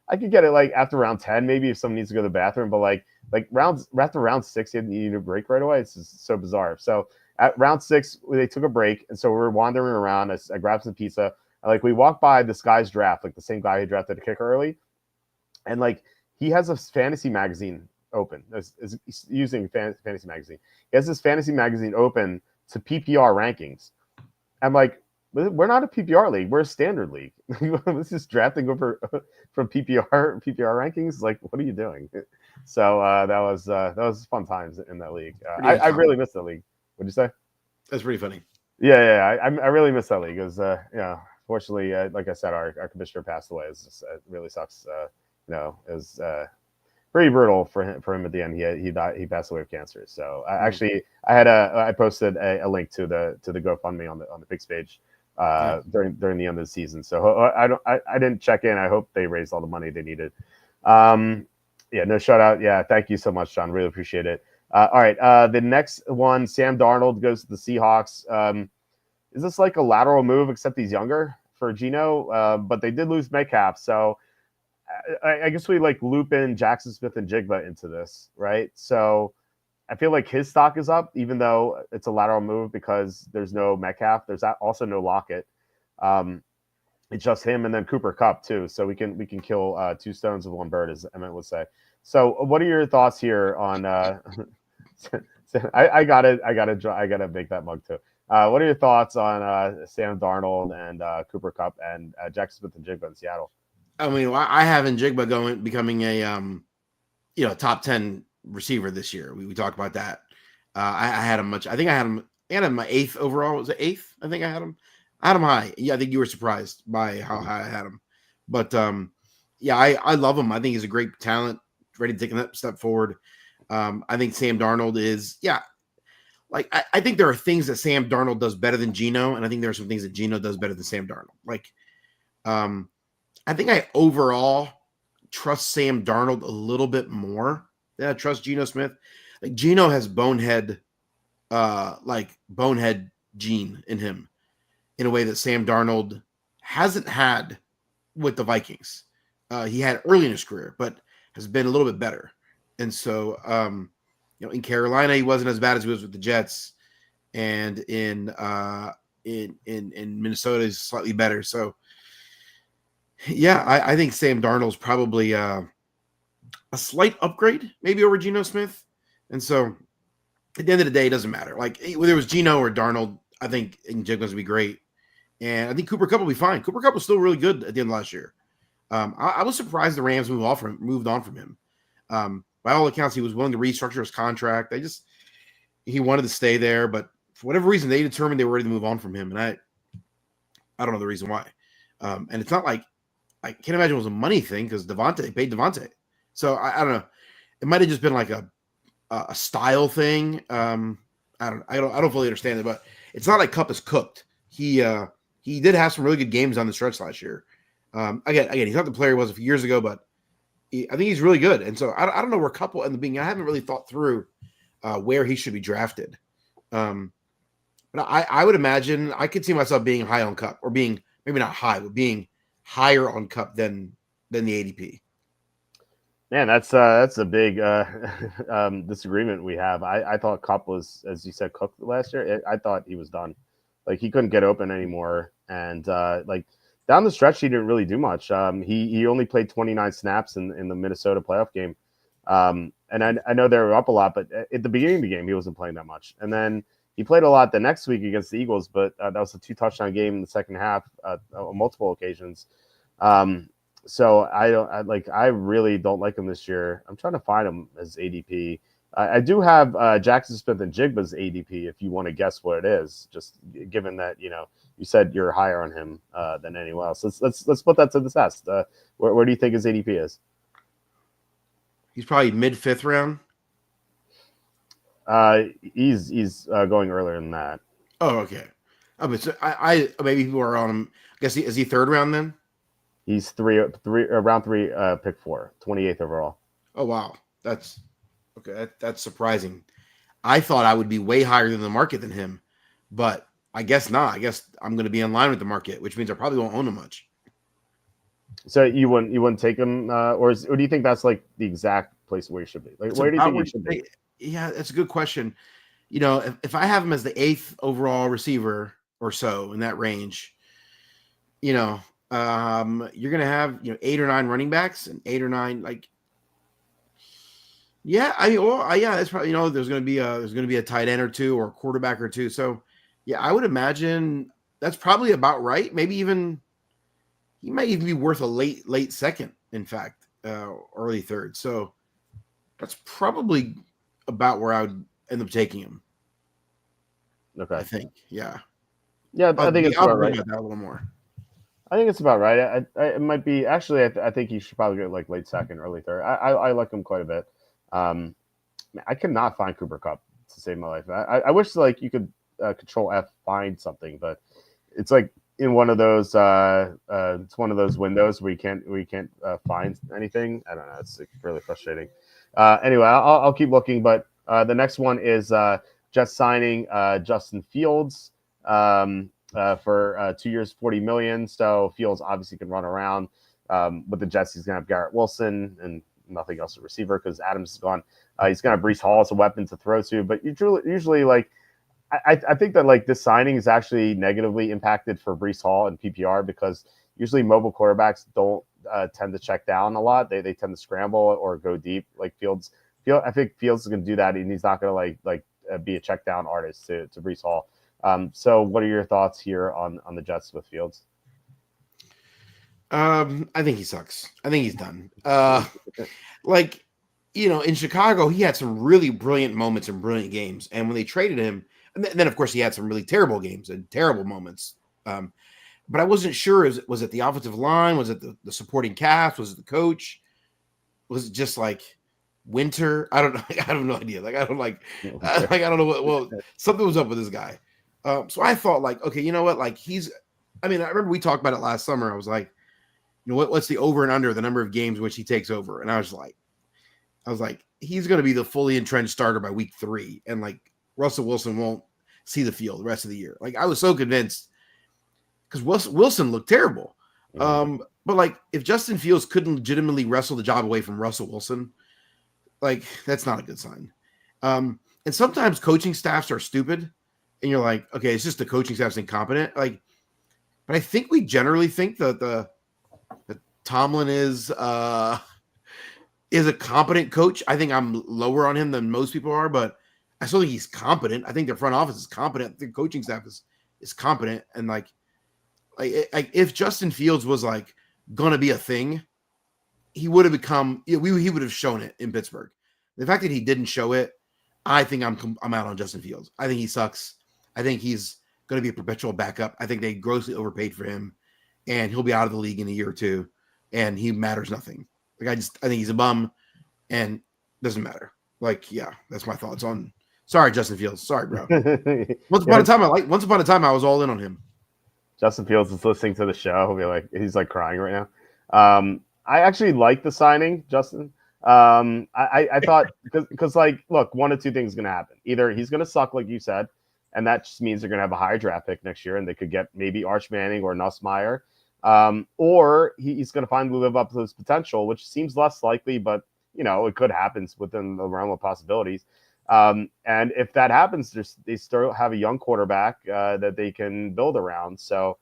I could get it like after round 10 maybe if someone needs to go to the bathroom, but like after round 6 you need a break right away. It's just so bizarre. So at round 6 they took a break, and so we were wandering around. I grabbed some pizza, and like we walked by this guy's draft, like the same guy who drafted a kicker early, and like he has a fantasy magazine open. Is using fantasy magazine. He has this fantasy magazine open to PPR rankings. I'm like, we're not a PPR league. We're a standard league. This is drafting over from PPR rankings. Like, what are you doing? So that was fun times in that league. I really miss that league. What'd you say? That's pretty funny. Yeah. I really miss that league. It was fortunately, like I said, our commissioner passed away. It really sucks. It was pretty brutal for him at the end. He died. He passed away of cancer. So I posted a link to the GoFundMe on the Picks page during the end of the season. So I didn't check in. I hope they raised all the money they needed. No shout out. Yeah, thank you so much, John. Really appreciate it. All right, the next one, Sam Darnold goes to the Seahawks. Is this like a lateral move, except he's younger for Geno? But they did lose Metcalf, so I guess we like loop in Jackson Smith and Jigba into this, right? So I feel like his stock is up, even though it's a lateral move because there's no Metcalf. There's also no Lockett. It's just him and then Cooper Kupp too. So we can kill 2 stones with 1 bird, as Emmett would say. So what are your thoughts here on? I gotta make that mug too. What are your thoughts on Sam Darnold and Cooper Kupp and Jackson Smith and Jigba in Seattle? I mean, I have Njigba becoming a top 10 receiver this year. We talked about that. I had him much. I think I had him my eighth overall. Was it eighth? I think I had him. I had him high. Yeah, I think you were surprised by how high I had him. But yeah, I love him. I think he's a great talent, ready to take a step forward. I think Sam Darnold is, like I think there are things that Sam Darnold does better than Geno, and I think there are some things that Geno does better than Sam Darnold. Like, I think I overall trust Sam Darnold a little bit more than I trust Geno Smith. Like Geno has bonehead gene in him in a way that Sam Darnold hasn't had with the Vikings. He had early in his career, but has been a little bit better. And so, in Carolina, he wasn't as bad as he was with the Jets, and in Minnesota, he's slightly better. So, yeah, I think Sam Darnold's probably a slight upgrade, maybe over Geno Smith. And so, at the end of the day, it doesn't matter. Like whether it was Geno or Darnold, I think Njigba's going to be great. And I think Cooper Kupp will be fine. Cooper Kupp was still really good at the end of last year. I was surprised the Rams moved on from him. By all accounts, he was willing to restructure his contract. He wanted to stay there, but for whatever reason, they determined they were ready to move on from him. And I don't know the reason why. And it's not like I can't imagine it was a money thing because Devontae paid Devontae. So I don't know. It might have just been like a style thing. I don't fully understand it, but it's not like Kupp is cooked. He did have some really good games on the stretch last year. Again, he's not the player he was a few years ago, but I think he's really good. And so I don't know where Kupp will end up being. I haven't really thought through where he should be drafted. But I would imagine I could see myself being high on Kupp, or being maybe not high, but being higher on Kupp than the ADP. Man, that's a big disagreement we have. I thought Kupp was, as you said, cooked last year. I thought he was done. Like he couldn't get open anymore, and like down the stretch, he didn't really do much. He only played 29 snaps in the Minnesota playoff game, and I know they were up a lot, but at the beginning of the game, he wasn't playing that much. And then he played a lot the next week against the Eagles, but that was a 2-touchdown game in the second half on multiple occasions. So I really don't like him this year. I'm trying to find him as ADP. I do have Jackson Smith and Jigba's ADP if you want to guess what it is, just given that, you said you're higher on him than anyone else. Let's put that to the test. Where do you think his ADP is? He's probably mid-fifth round. He's going earlier than that. Oh, okay. So I maybe people are on him. I guess is he third round then? He's round three, pick 4, 28th overall. Oh wow, that's okay. That's surprising. I thought I would be way higher than the market than him, but I guess not. I guess I'm going to be in line with the market, which means I probably won't own him much. So you wouldn't take him, or do you think that's like the exact place where you should be? Like, where do you think you should be? Yeah, that's a good question. If I have him as the 8th overall receiver or so in that range, you're going to have 8 or 9 running backs and 8 or 9 like. Yeah, it's probably there's going to be a tight end or two or a quarterback or two. So yeah, I would imagine that's probably about right. Maybe even he might even be worth a late second. In fact, early third. So that's probably about where I would end up taking him. Okay, I think. Yeah. I think it's about right. That a little more. I think it's about right. It might be actually. I think he should probably get like late second, early third. I like him quite a bit. I could not find Cooper Kupp to save my life. I wish like you could Control F find something, but it's like in one of those it's one of those windows where you can't find anything. I don't know. It's really frustrating. Anyway, I'll keep looking, but the next one is just signing Justin Fields for 2 years, $40 million. So Fields obviously can run around. With the Jets, he's gonna have Garrett Wilson and nothing else at receiver because Adams is gone. He's gonna have Breece Hall as a weapon to throw to, but usually like I think that like this signing is actually negatively impacted for Breece Hall and PPR because usually mobile quarterbacks don't tend to check down a lot. They tend to scramble or go deep. Like I think Fields is going to do that, and he's not going to like be a check down artist to Breece Hall. So what are your thoughts here on the Jets with Fields? I think he sucks. I think he's done. Like, in Chicago, he had some really brilliant moments and brilliant games. And when they traded him, and then of course he had some really terrible games and terrible moments. But I wasn't sure. Was it the offensive line? Was it the supporting cast? Was it the coach? Was it just like winter? I don't know. I have no idea. Like I don't I don't know what. Well, something was up with this guy. So I thought like, okay, you know what? Like I remember we talked about it last summer. I was like, what's the over and under the number of games which he takes over? And I was like, he's going to be the fully entrenched starter by week 3, and like Russell Wilson won't see the field the rest of the year. Like I was so convinced because Wilson looked terrible. But like if Justin Fields couldn't legitimately wrestle the job away from Russell Wilson, like that's not a good sign. And sometimes coaching staffs are stupid, and you're like, okay, it's just the coaching staff's incompetent. Like, but I think we generally think that Tomlin is a competent coach. I think I'm lower on him than most people are, but I still think he's competent. I think their front office is competent. The coaching staff is competent, and like if Justin Fields was like gonna be a thing, he would have become. He would have shown it in Pittsburgh. The fact that he didn't show it, I think I'm out on Justin Fields. I think he sucks. I think he's going to be a perpetual backup. I think they grossly overpaid for him, and he'll be out of the league in a year or two, and he matters nothing. Like I think he's a bum, and doesn't matter. Like that's my thoughts on. Sorry, Justin Fields. Sorry, bro. Once upon a time, I was all in on him. Justin Fields is listening to the show. He'll be like, he's like crying right now. I actually like the signing, Justin. I thought because like, look, one of two things is going to happen. Either he's going to suck, like you said, and that just means they're going to have a higher draft pick next year, and they could get maybe Arch Manning or Nussmeier, or he's going to finally live up to his potential, which seems less likely, but it could happen within the realm of possibilities. And if that happens, they still have a young quarterback that they can build around. So,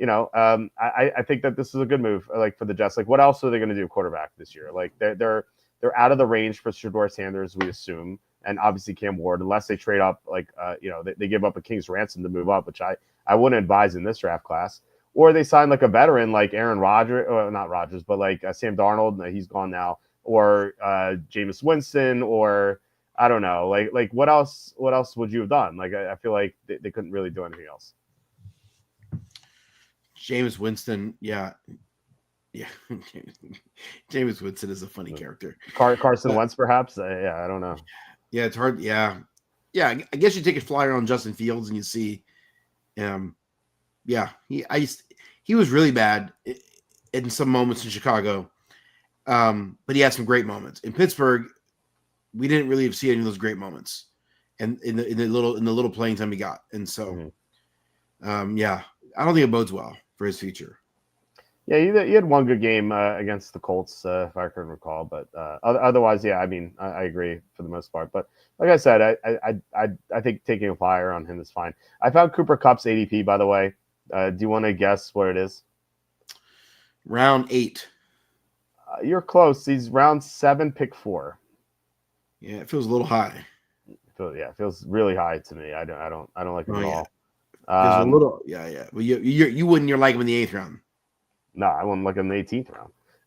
I think that this is a good move, like for the Jets. Like, what else are they going to do quarterback this year? Like, they're out of the range for Shedeur Sanders, we assume, and obviously Cam Ward, unless they trade up, like, they give up a king's ransom to move up, which I wouldn't advise in this draft class. Or they sign like a veteran, like Aaron Rodgers, or not Rodgers, but like Sam Darnold. He's gone now, or Jameis Winston, or I don't know, like what else would you have done? Like, I feel like they couldn't really do anything else. Jameis Winston, yeah. Jameis Winston is a funny character. Carson Wentz, perhaps. I don't know. Yeah, it's hard. Yeah. I guess you take a flyer on Justin Fields and you see, he was really bad in some moments in Chicago, but he had some great moments in Pittsburgh. We didn't really see any of those great moments, and in the little playing time he got, and so, I don't think it bodes well for his future. Yeah, he had one good game against the Colts, if I can recall. But otherwise, I mean, I agree for the most part. But like I said, I think taking a flyer on him is fine. I found Cooper Kupp's ADP, by the way. Do you want to guess what it is? Round 8. You're close. He's round 7, pick 4. Yeah, it feels a little high. It feels really high to me. I don't like him at all. There's a little, Well, you wouldn't like him in the 8th round. No, I wouldn't like him in the 18th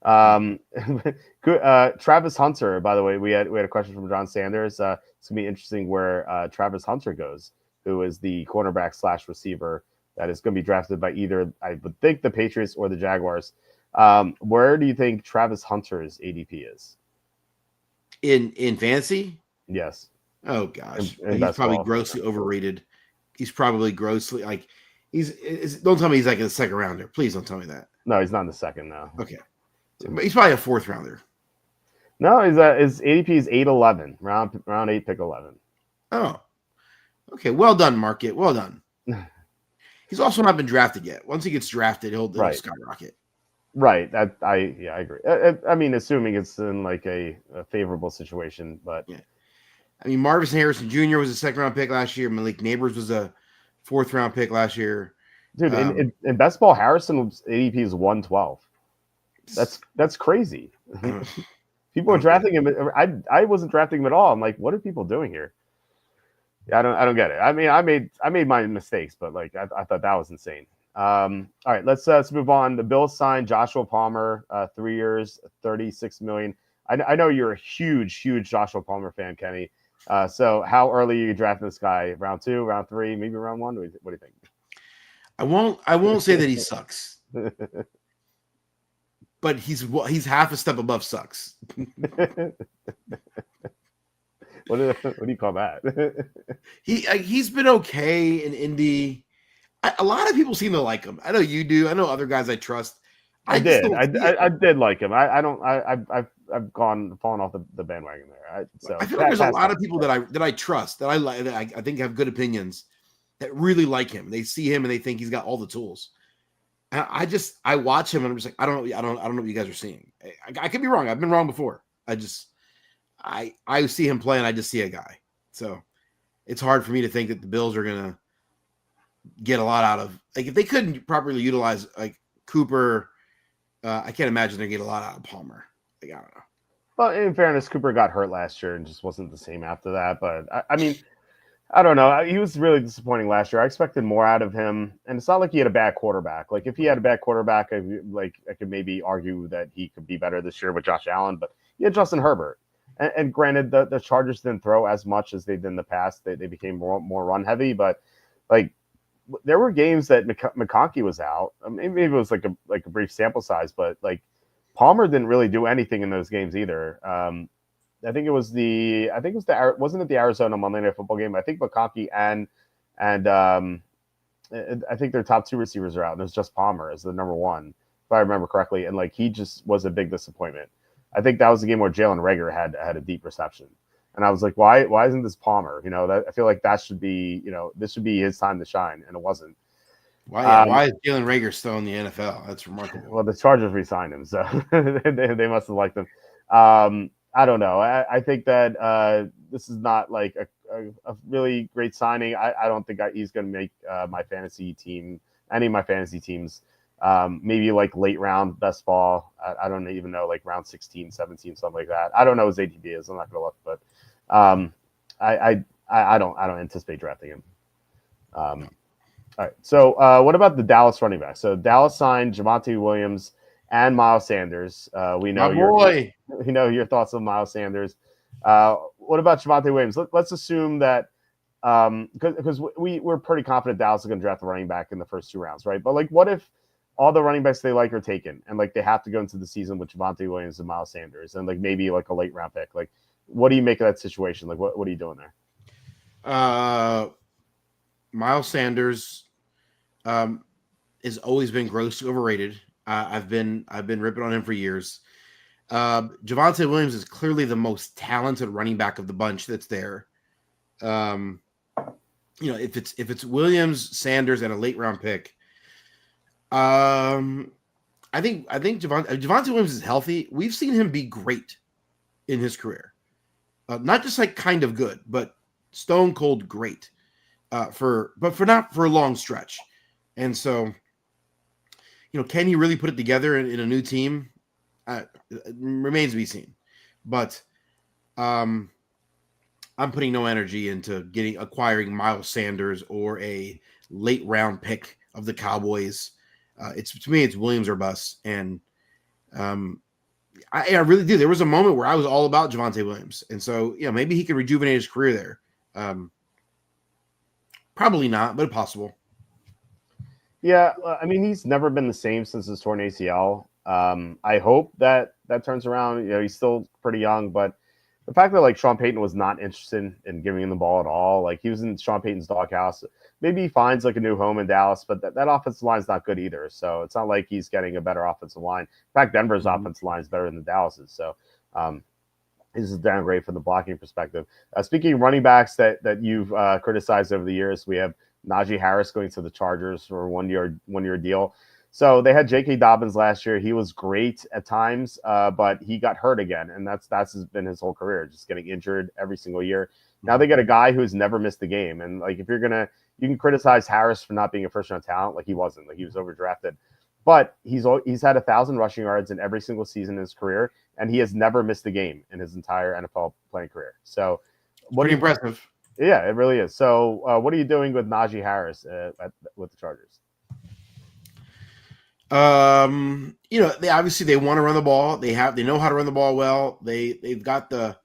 round. Travis Hunter, by the way, we had a question from John Sanders. It's gonna be interesting where Travis Hunter goes, who is the cornerback / receiver that is going to be drafted by either, I would think, the Patriots or the Jaguars. Where do you think Travis Hunter's ADP is? In fantasy? Yes. Oh gosh, he's probably grossly overrated. He's probably grossly don't tell me he's like a second rounder. Please don't tell me that. No, he's not in the second now. Okay, but he's probably a 4th rounder. No, his ADP is 8-11, round 8, pick 11. Oh, okay. Well done, Market. Well done. He's also not been drafted yet. Once he gets drafted, he'll skyrocket. Right. I agree. I mean, assuming it's in like a favorable situation, but yeah. I mean, Marvin Harrison Jr. was a 2nd round pick last year. Malik Neighbors was a 4th round pick last year. Dude, in best ball, Harrison's ADP is 112. That's crazy. People are drafting him. I wasn't drafting him at all. I'm like, what are people doing here? Yeah, I don't get it. I mean, I made my mistakes, but like I thought that was insane. All right, let's move on. The Bills signed Joshua Palmer, 3 years, 36 million. I know you're a huge Joshua Palmer fan, Kenny. So how early are you drafting this guy? Round two, round three, maybe round one? What do I won't say that he you sucks, think? but he's half a step above sucks. What do you call that? He's been okay in Indy. A lot of people seem to like him. I know you do. I know other guys I trust. I I just did. don't see it. I did like him. I don't. I've fallen off the bandwagon there. So I feel like there's a past lot that. of people that I trust that I like that I think have good opinions that really like him. They see him and they think he's got all the tools. And I watch him and I'm just like I don't know what you guys are seeing. I could be wrong. I've been wrong before. I see him play and I just see a guy. So it's hard for me to think that the Bills are gonna get a lot out of, like, if they couldn't properly utilize like Cooper. I can't imagine they get a lot out of Palmer. Like, I don't know. Well, in fairness, Cooper got hurt last year and just wasn't the same after that. But I mean, I don't know. He was really disappointing last year. I expected more out of him, and it's not like he had a bad quarterback. Like if he had a bad quarterback, I could maybe argue that he could be better this year with Josh Allen. But he had Justin Herbert, and granted, the Chargers didn't throw as much as they did in the past. They became more run heavy, but like there were games that McConkey was out. I mean, maybe it was like a brief sample size, but like Palmer didn't really do anything in those games either. Wasn't it the Arizona Monday Night Football game? I think McConkey and I think their top two receivers are out. There's just Palmer as the number one, if I remember correctly, and like he just was a big disappointment. I think that was the game where Jalen Reagor had a deep reception, and I was like, why isn't this Palmer? I feel like that should be this should be his time to shine, and it wasn't. Why is Jalen Reagor still in the NFL? That's remarkable. Well, the Chargers re-signed him, so they must have liked him. I don't know. I think that this is not like a really great signing. I don't think he's going to make my fantasy team, any of my fantasy teams. Maybe like late round best ball. I don't even know, like round 16, 17, something like that. I don't know what his ADP is. I'm not going to look, but I don't anticipate drafting him. All right. So what about the Dallas running back? So Dallas signed Javonte Williams and Miles Sanders. We know your thoughts on Miles Sanders. What about Javonte Williams? Let's assume that because we're pretty confident Dallas is going to draft a running back in the first 2 rounds, right? But like, what if all the running backs they like are taken, and like they have to go into the season with Javonte Williams and Miles Sanders, and like maybe like a late round pick? Like, what do you make of that situation? Like, what are you doing there? Miles Sanders has always been grossly overrated. I've been ripping on him for years. Javonte Williams is clearly the most talented running back of the bunch that's there. If it's Williams, Sanders, and a late round pick, I think Javonte Williams is healthy. We've seen him be great in his career, not just like kind of good, but stone cold great. But for not for a long stretch. And so, can he really put it together in a new team? It remains to be seen. But I'm putting no energy into acquiring Miles Sanders or a late round pick of the Cowboys. To me, it's Williams or bust. And I really do. There was a moment where I was all about Javonte Williams. And so, maybe he could rejuvenate his career there. Probably not, but possible. Yeah, I mean, he's never been the same since his torn ACL. I hope that turns around. He's still pretty young, but the fact that like Sean Payton was not interested in giving him the ball at all, like he was in Sean Payton's doghouse. Maybe he finds like a new home in Dallas, but that offensive line is not good either. So it's not like he's getting a better offensive line. In fact, Denver's offensive line is better than Dallas's. So this is downgrade from the blocking perspective. Speaking of running backs that you've criticized over the years, we have Najee Harris going to the Chargers for a one-year deal. So they had J.K. Dobbins last year. He was great at times, but he got hurt again, and that's been his whole career, just getting injured every single year. Now they get a guy who's never missed a game, and like if you can criticize Harris for not being a first-round talent, like he wasn't, like he was overdrafted. But he's had 1,000 rushing yards in every single season in his career, and he has never missed a game in his entire NFL playing career. So, Pretty impressive. Yeah, it really is. So, what are you doing with Najee Harris with the Chargers? They obviously they want to run the ball. They know how to run the ball well. They've got the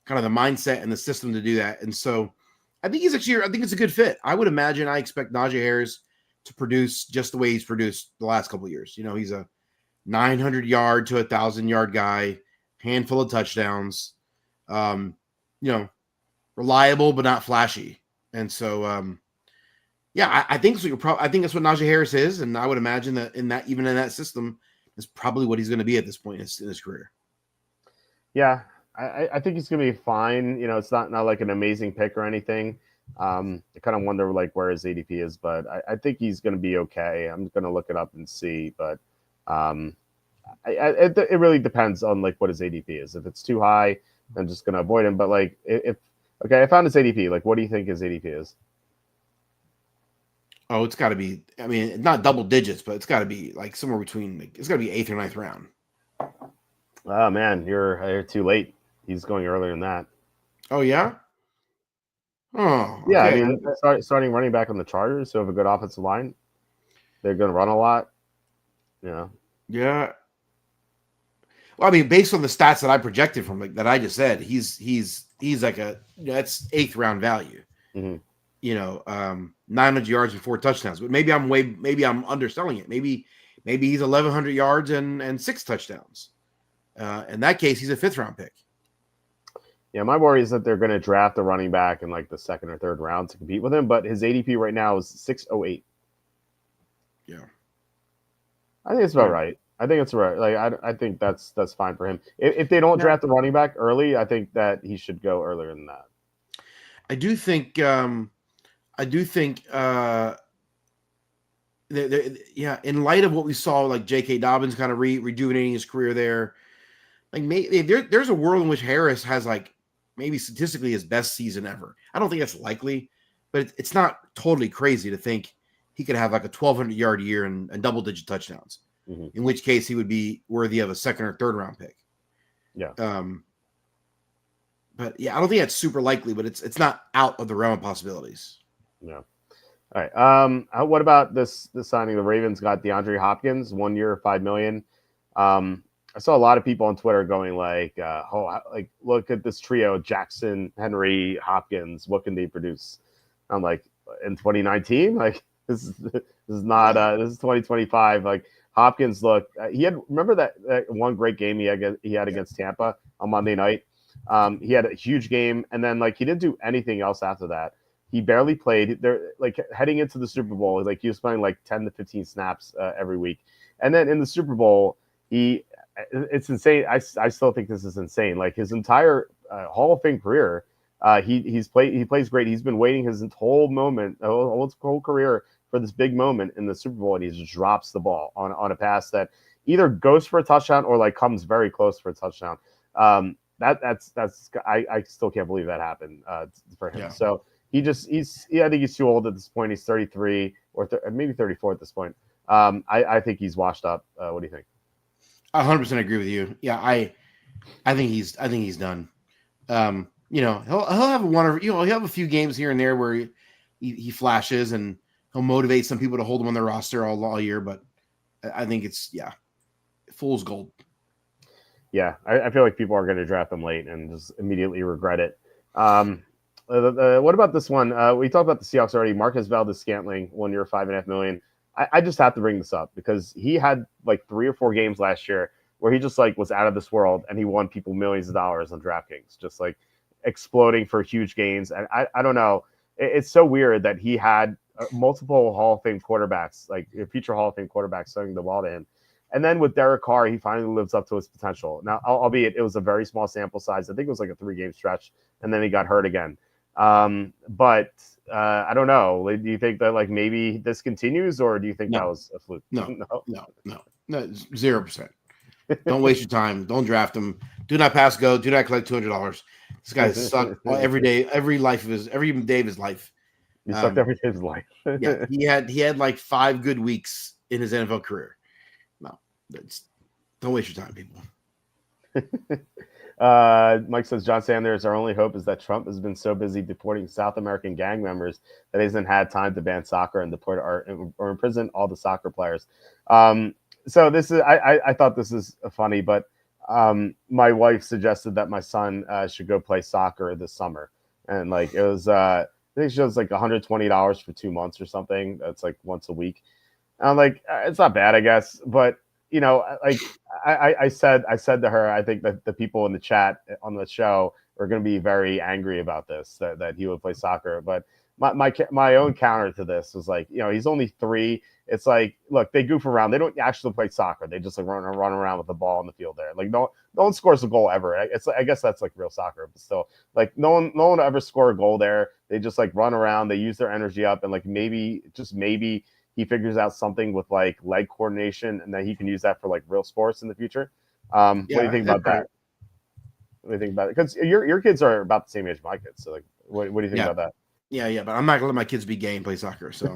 kind of the mindset and the system to do that. And so I think it's a good fit. I would imagine I expect Najee Harris to produce just the way he's produced the last couple of years. He's a 900 yard to 1,000 yard guy, handful of touchdowns, um, you know, reliable but not flashy. And so yeah, I think so. I think that's what Najee Harris is, and I would imagine that even in that system is probably what he's going to be at this point in his career. Yeah, I think he's gonna be fine. It's not like an amazing pick or anything. I kind of wonder like where his ADP is, but I think he's gonna be okay. I'm gonna look it up and see, but um, it really depends on like what his ADP is. If it's too high, I'm just gonna avoid him. But like if okay, I found his ADP. Like, what do you think his ADP is? Oh, it's got to be. I mean, not double digits, but it's got to be like somewhere between. Like, it's got to be eighth or ninth round. Oh man, you're too late. He's going earlier than that. Oh yeah. Oh, Yeah, I okay. mean, starting running back on the Chargers, who have a good offensive line, they're going to run a lot. Yeah, Yeah. Well, I mean, based on the stats that I projected from like that I just said, he's like that's eighth round value. hmm 900 yards and 4 touchdowns. But maybe I'm underselling it. Maybe he's 1,100 yards and 6 touchdowns. In that case, he's a fifth round pick. yeah. My worry is that they're going to draft a running back in like the second or third round to compete with him. But his ADP right now is 608. Yeah, I think it's about right. I think it's right. Like I think that's fine for him. If they don't draft a running back early, I think that he should go earlier than that. I do think. Yeah, in light of what we saw, like J.K. Dobbins kind of rejuvenating his career there, like maybe there's a world in which Harris has like maybe statistically his best season ever. I don't think that's likely, but it's not totally crazy to think he could have like a 1,200 yard year and double digit touchdowns. Mm-hmm. In which case he would be worthy of a second or third round pick. Yeah. But yeah, I don't think that's super likely, but it's not out of the realm of possibilities. Yeah. All right. What about this signing? The Ravens got DeAndre Hopkins, 1 year, $5 million. I saw a lot of people on Twitter going like, like look at this trio: Jackson, Henry, Hopkins. What can they produce? I'm like, in 2019, like this is not this is 2025. Like Hopkins, look, he had remember that one great game he had against Tampa on Monday night. He had a huge game, and then like he didn't do anything else after that. He barely played. They're like heading into the Super Bowl, like he was playing like 10 to 15 snaps every week, and then in the Super Bowl, it's insane. I still think this is insane. Like his entire Hall of Fame career, he plays great. He's been waiting his whole career for this big moment in the Super Bowl, and he just drops the ball on a pass that either goes for a touchdown or like comes very close for a touchdown. That's I still can't believe that happened for him. Yeah. So I think he's too old at this point. He's 33 or maybe 34 at this point. I think he's washed up. What do you think? 100% agree with you. Yeah, I think he's done. He'll have he'll have a few games here and there where he flashes and he'll motivate some people to hold him on their roster all year, but I think it's fool's gold. Yeah, I feel like people are going to draft him late and just immediately regret it. What about this one? We talked about the Seahawks already. Marquez Valdes-Scantling, 1 year, $5.5 million. I just have to bring this up because he had like 3 or 4 games last year where he just like was out of this world and he won people millions of dollars on DraftKings, just like exploding for huge gains. And I don't know. It's so weird that he had multiple Hall of Fame quarterbacks, like future Hall of Fame quarterbacks, throwing the ball to him. And then with Derek Carr, he finally lives up to his potential. Now, albeit it was a very small sample size. I think it was like a 3-game stretch, and then he got hurt again. But I don't know. Do you think that like maybe this continues, or do you think that was a fluke? No, 0%. Don't waste your time. Don't draft him. Do not pass go. Do not collect $200. This guy sucked every day, every day of his life. He sucked every day of his life. Yeah, he had like 5 good weeks in his NFL career. No, don't waste your time, people. Mike says John Sanders, our only hope is that Trump has been so busy deporting South American gang members that he hasn't had time to ban soccer and deport or imprison all the soccer players. So this is I thought this is funny, but my wife suggested that my son should go play soccer this summer, and like it was I think she was like $120 for 2 months or something. That's like once a week. And I'm like, it's not bad, I guess, but you know, like I said to her, I think that the people in the chat on the show are going to be very angry about this, that he would play soccer. But my own counter to this was like, you know, he's only 3. It's like, look, they goof around. They don't actually play soccer. They just like run around with the ball on the field there. Like no one scores a goal ever. It's I guess that's like real soccer, but still, like no one ever score a goal there. They just like run around. They use their energy up, and like maybe he figures out something with like leg coordination, and then he can use that for like real sports in the future. What do you think about that? What do you think about it? Because your kids are about the same age as my kids. So like, what do you think about that? Yeah, but I'm not gonna let my kids be gay and play soccer. So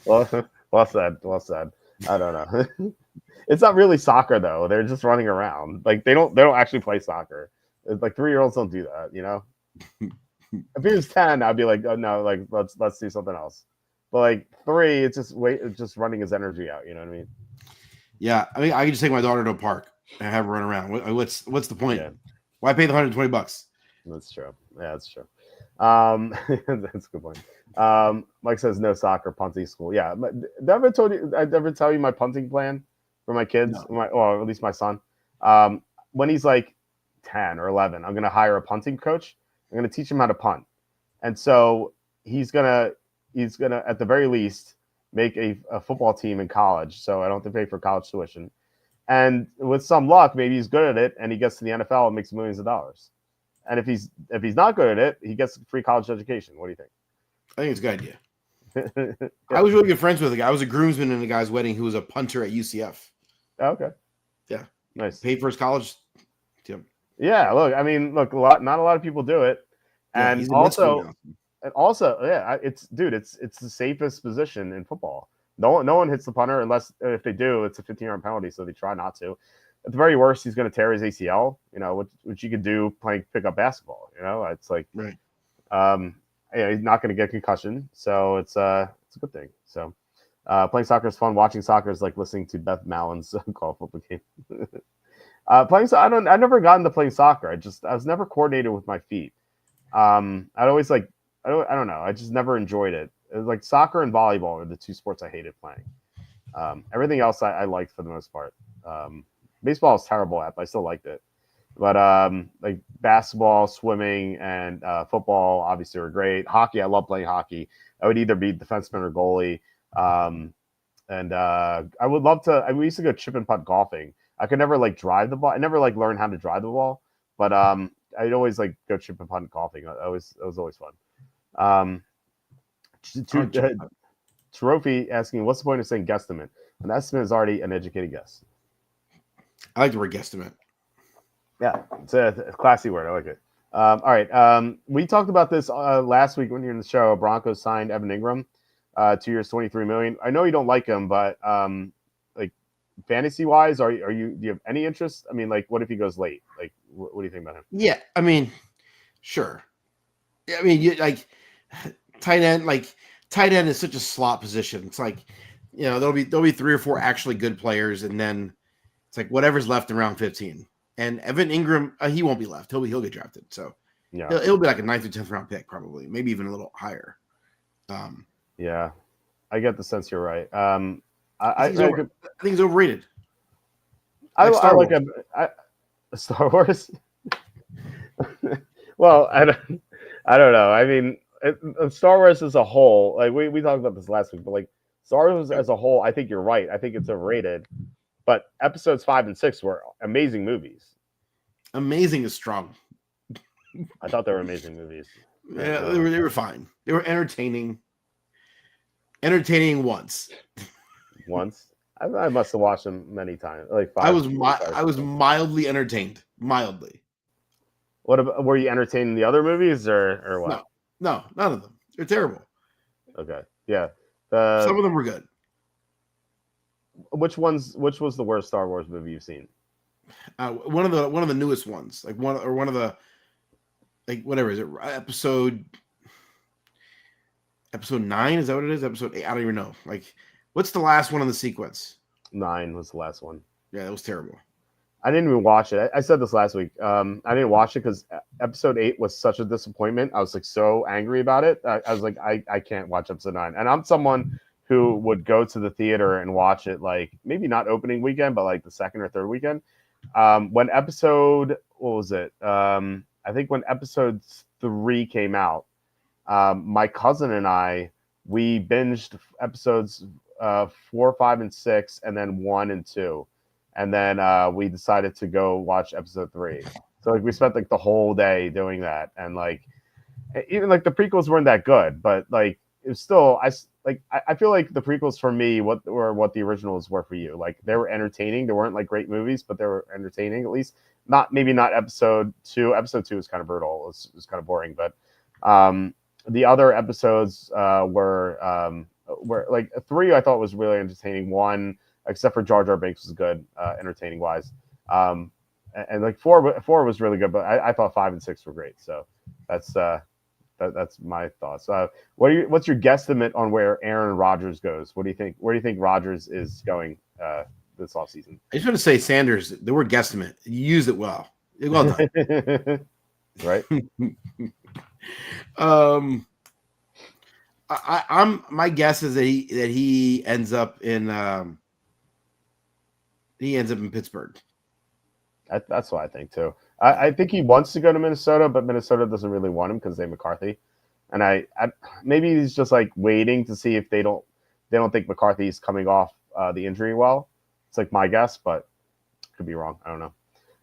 well said. I don't know. It's not really soccer though. They're just running around. Like they don't actually play soccer. It's like 3-year-olds don't do that, you know. If he was 10, I'd be like, oh no, like let's do something else. But like 3, it's just running his energy out. You know what I mean? Yeah, I mean, I can just take my daughter to a park and have her run around. What's the point? Yeah. Why pay the $120? That's true. Yeah, that's true. That's a good point. Mike says no soccer punting school. Yeah, did I ever tell you my punting plan for my kids? No. Or at least my son. When he's like 10 or 11, I'm gonna hire a punting coach. I'm gonna teach him how to punt, and so he's gonna at the very least make a football team in college, so I don't have to pay for college tuition. And with some luck, maybe he's good at it, and he gets to the NFL and makes millions of dollars. And if he's not good at it, he gets free college education. What do you think? I think it's a good idea. Yeah. I was really good friends with a guy. I was a groomsman in a guy's wedding who was a punter at UCF. Oh, okay. Yeah. Nice. Paid for his college. Yeah. Look, I mean, not a lot of people do it, and also, yeah, it's the safest position in football. No one hits the punter unless if they do, it's a 15-yard penalty, so they try not to. At the very worst, he's going to tear his ACL. You know, which you could do playing pickup basketball. You know, it's like right. Yeah, he's not going to get concussion, so it's a good thing. So, playing soccer is fun. Watching soccer is like listening to Beth Mallon's call football game. I never got into playing soccer. I was never coordinated with my feet. I'd always like I don't know. I just never enjoyed it. It was like soccer and volleyball are the 2 sports I hated playing. Everything else I liked for the most part. Baseball is terrible at, but I still liked it. But like basketball, swimming, and football obviously were great. Hockey, I love playing hockey. I would either be defenseman or goalie. And I would love to. We used to go chip and putt golfing. I could never like drive the ball. I never like learned how to drive the ball, but I'd always like go chip and putt golfing. It was always fun. Trophy asking, what's the point of saying guesstimate? An estimate is already an educated guess. I like the word guesstimate. Yeah, it's a classy word. I like it. All right. We talked about this last week when you were in the show. Broncos signed Evan Ingram, 2 years, $23 million. I know you don't like him, but like fantasy wise, do you have any interest? I mean, like, what if he goes late? Like, what do you think about him? Yeah, I mean, sure. I mean, like tight end. Like tight end is such a slot position. It's like, you know, there'll be 3 or 4 actually good players, and then it's like whatever's left in round 15. And Evan Ingram, he won't be left. He'll get drafted. So yeah, it'll be like a 9th or 10th round pick, probably, maybe even a little higher. Yeah, I get the sense you're right. I think he's overrated. I like Star Wars. Well, I don't know. I mean, Star Wars as a whole, like we talked about this last week, but like Star Wars as a whole, I think you're right. I think it's overrated. But episodes 5 and 6 were amazing movies. Amazing is strong. I thought they were amazing movies. Yeah, they were fine. They were entertaining. Entertaining once. I must have watched them many times. Like 5. I was mildly entertained. Mildly. What about, were you entertained in the other movies or what? No, none of them. They're terrible. Okay. Yeah. Some of them were good. which was the worst Star Wars movie you've seen? One of the newest ones, like one of the, like, whatever is it, episode 9, is that what it is? Episode 8, I don't even know. Like, what's the last one in the sequence? 9 was the last one. Yeah, that was terrible. I didn't even watch it. I said this last week. I didn't watch it because episode 8 was such a disappointment. I was like so angry about it. I was like, I can't watch episode 9. And I'm someone who would go to the theater and watch it, like maybe not opening weekend, but like the second or third weekend. When episode, what was it? I think when episode 3 came out, my cousin and we binged episodes 4, 5, and 6, and then 1 and 2. And then we decided to go watch episode 3. So like we spent like the whole day doing that, and like even like the prequels weren't that good, but like it was still I feel like the prequels for me what the originals were for you. Like they were entertaining. They weren't like great movies, but they were entertaining at least. Maybe not episode 2. Episode 2 was kind of brutal. It was kind of boring, but the other episodes were like 3. I thought was really entertaining. 1, except for Jar Jar Binks, was good, entertaining wise. And like 4 was really good, but I thought 5 and 6 were great. So that's my thoughts. What's your guesstimate on where Aaron Rodgers goes? What do you think? Where do you think Rodgers is going this offseason? I just want to say, Sanders, the word guesstimate, you used it well. Well done. Right. I'm my guess is that he ends up in Pittsburgh. That's what I think too. I think he wants to go to Minnesota, but Minnesota doesn't really want him because they McCarthy, and I maybe he's just like waiting to see if they don't think McCarthy's coming off the injury well. It's like my guess, but could be wrong. I don't know.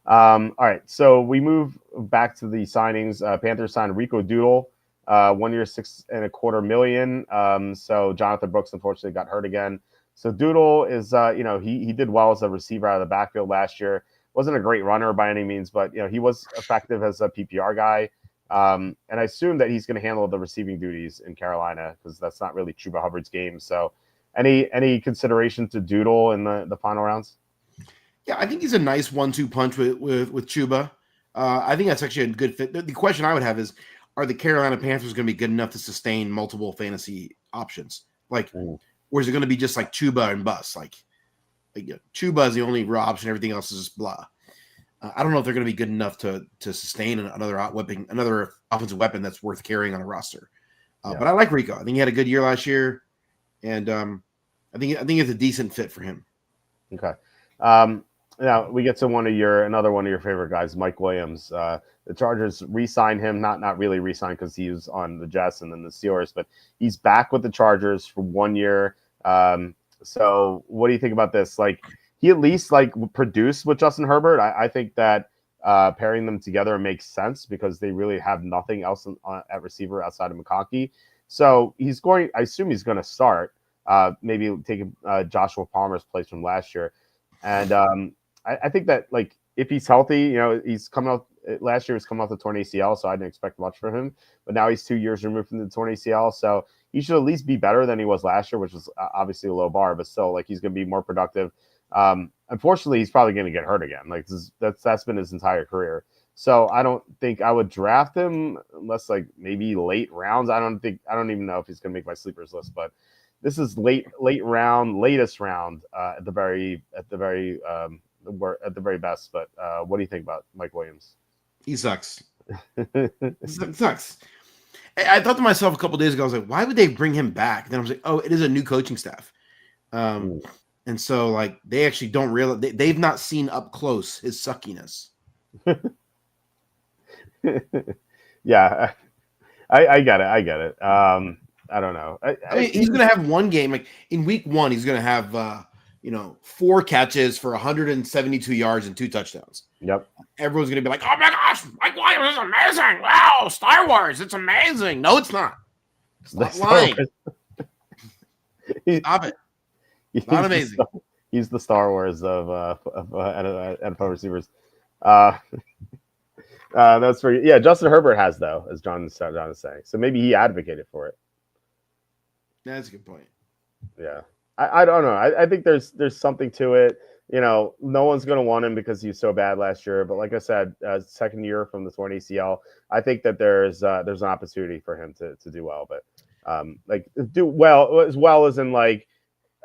All right, so we move back to the signings. Panthers signed Rico Doodle, 1 year, $6.25 million. So Jonathan Brooks unfortunately got hurt again. So Doodle is, he did well as a receiver out of the backfield last year. Wasn't a great runner by any means, but he was effective as a PPR guy. And I assume that he's going to handle the receiving duties in Carolina because that's not really Chuba Hubbard's game. So, any consideration to Doodle in the final rounds? Yeah, I think he's a nice 1-2 punch with Chuba. I think that's actually a good fit. The question I would have is, are the Carolina Panthers going to be good enough to sustain multiple fantasy options? Like, or is it going to be just like Chuba and bust? Like Chuba is the only real option. Everything else is just blah. I don't know if they're going to be good enough to sustain another offensive weapon that's worth carrying on a roster. But I like Rico. I think he had a good year last year, and I think it's a decent fit for him. Okay. Now we get to another one of your favorite guys, Mike Williams. The Chargers re-signed him, not really re-signed because he was on the Jets and then the Steelers, but he's back with the Chargers for 1 year. So what do you think about this? Like he at least like produced with Justin Herbert. I think that pairing them together makes sense because they really have nothing else at receiver outside of McConkey. So I assume he's going to start, maybe taking Joshua Palmer's place from last year. And I think that like if he's healthy, he's coming out. Last year was coming off the torn ACL, so I didn't expect much from him. But now he's 2 years removed from the torn ACL, so he should at least be better than he was last year, which was obviously a low bar, but still, like he's going to be more productive. Unfortunately, he's probably going to get hurt again. Like that's been his entire career. So I don't think I would draft him unless like maybe late rounds. I don't even know if he's going to make my sleepers list, but this is latest round at the very best. But what do you think about Mike Williams? He sucks. He sucks. I thought to myself a couple days ago, I was like, why would they bring him back? Then I was like, oh, it is a new coaching staff. And so like they actually don't realize they've not seen up close his suckiness. Yeah, I get it. I don't know. I mean, he's gonna have one game like in week 1. He's gonna have 4 catches for 172 yards and 2 touchdowns. Yep. Everyone's gonna be like, "Oh my gosh, Mike Williams is amazing! Wow, Star Wars, it's amazing." No, it's not. Stop lying. Stop it. It's not amazing. He's the Star Wars of NFL receivers. That's for yeah. Justin Herbert has though, as John is saying. So maybe he advocated for it. That's a good point. Yeah. I don't know. I think there's something to it. No one's going to want him because he's so bad last year. But like I said, second year from the torn ACL, I think that there's an opportunity for him to do well. But like do well as in like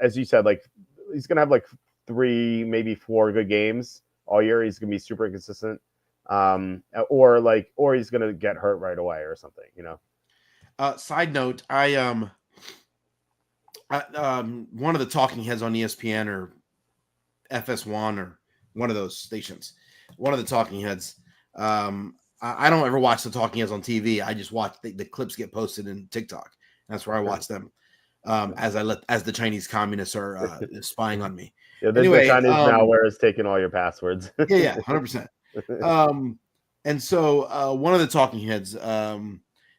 as you said, like he's going to have like 3, maybe 4 good games all year. He's going to be super consistent. Or he's going to get hurt right away or something. Side note, one of the talking heads on ESPN or FS1 or one of those stations, one of the talking heads. I don't ever watch the talking heads on TV. I just watch the clips get posted in TikTok. That's where I watch them. As the Chinese communists are spying on me. Yeah, the Chinese malware is taking all your passwords. yeah, 100%. And so one of the talking heads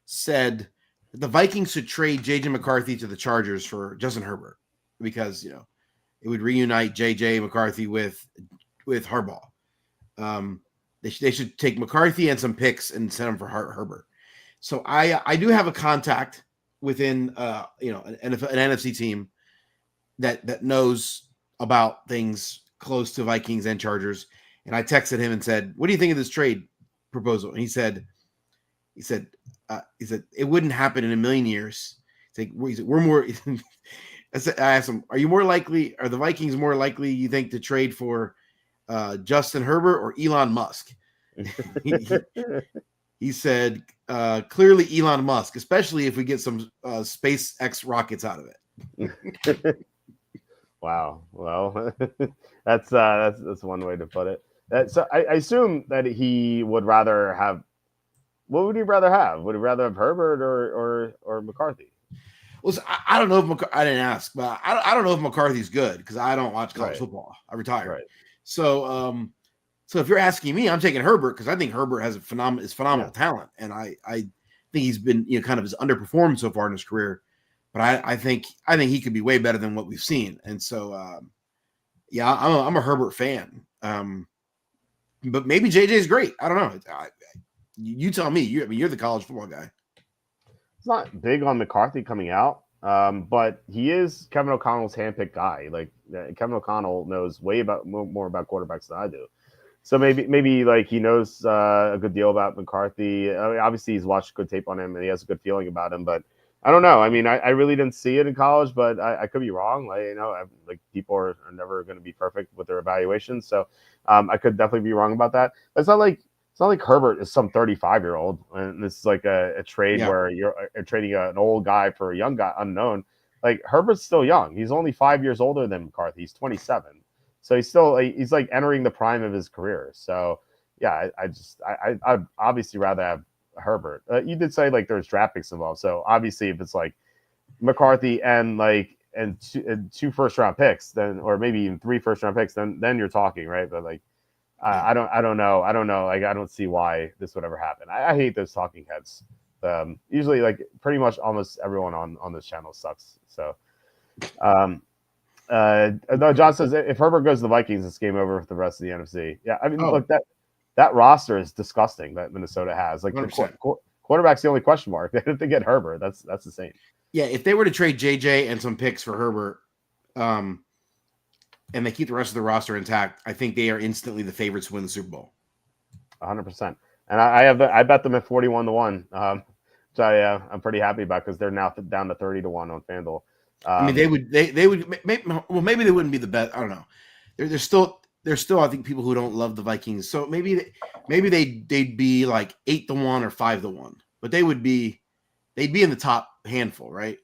said the Vikings should trade JJ McCarthy to the Chargers for Justin Herbert because it would reunite JJ McCarthy with Harbaugh. They should take McCarthy and some picks and send them for Herbert. So I do have a contact within an NFC team that knows about things close to Vikings and Chargers, and I texted him and said, "What do you think of this trade proposal?" And he said it wouldn't happen in a million years. We're more. I asked him, "Are the Vikings more likely you think to trade for Justin Herbert or Elon Musk?" He said, "Clearly Elon Musk, especially if we get some SpaceX rockets out of it." Wow. Well, that's one way to put it. So I assume that he would rather have. What would he rather have? Would he rather have Herbert or McCarthy? Well, I don't know if I didn't ask, but I don't know if McCarthy's good because I don't watch college football. I retired. Right. So if you're asking me, I'm taking Herbert because I think Herbert has phenomenal talent, and I think he's been kind of underperformed so far in his career. But I think he could be way better than what we've seen, and so I'm a Herbert fan. But maybe JJ's great. I don't know. You tell me. You're the college football guy. It's not big on McCarthy coming out, but he is Kevin O'Connell's handpicked guy. Like Kevin O'Connell knows way more about quarterbacks than I do. So maybe like he knows a good deal about McCarthy. I mean, obviously, he's watched good tape on him and he has a good feeling about him. But I don't know. I mean, I really didn't see it in college, but I could be wrong. Like people are never going to be perfect with their evaluations, so I could definitely be wrong about that. But it's not like Herbert is some 35-year-old, and this is like a trade where you're trading an old guy for a young guy, unknown. Like Herbert's still young. He's only 5 years older than McCarthy. He's 27. So he's like entering the prime of his career. So yeah, I'd obviously rather have Herbert. You did say like there's draft picks involved. So obviously if it's like McCarthy and two first round picks, then or maybe even 3 first round picks, then you're talking, right? But like I don't know. Like I don't see why this would ever happen. I hate those talking heads. Usually like pretty much almost everyone on this channel sucks. So no, John says if Herbert goes to the Vikings, it's game over for the rest of the NFC. Yeah, I mean, look, that roster is disgusting that Minnesota has. Like the quarterback's the only question mark. If they get Herbert, that's the same. Yeah, if they were to trade JJ and some picks for Herbert, and they keep the rest of the roster intact, I think they are instantly the favorites to win the Super Bowl. 100%. And I bet them at 41-1. So I'm pretty happy about because they're now down to 30-1 on FanDuel. I mean, they would maybe they wouldn't be the best. I don't know. There's still I think people who don't love the Vikings. So maybe they'd be like 8-1 or 5-1, but they'd be in the top handful, right?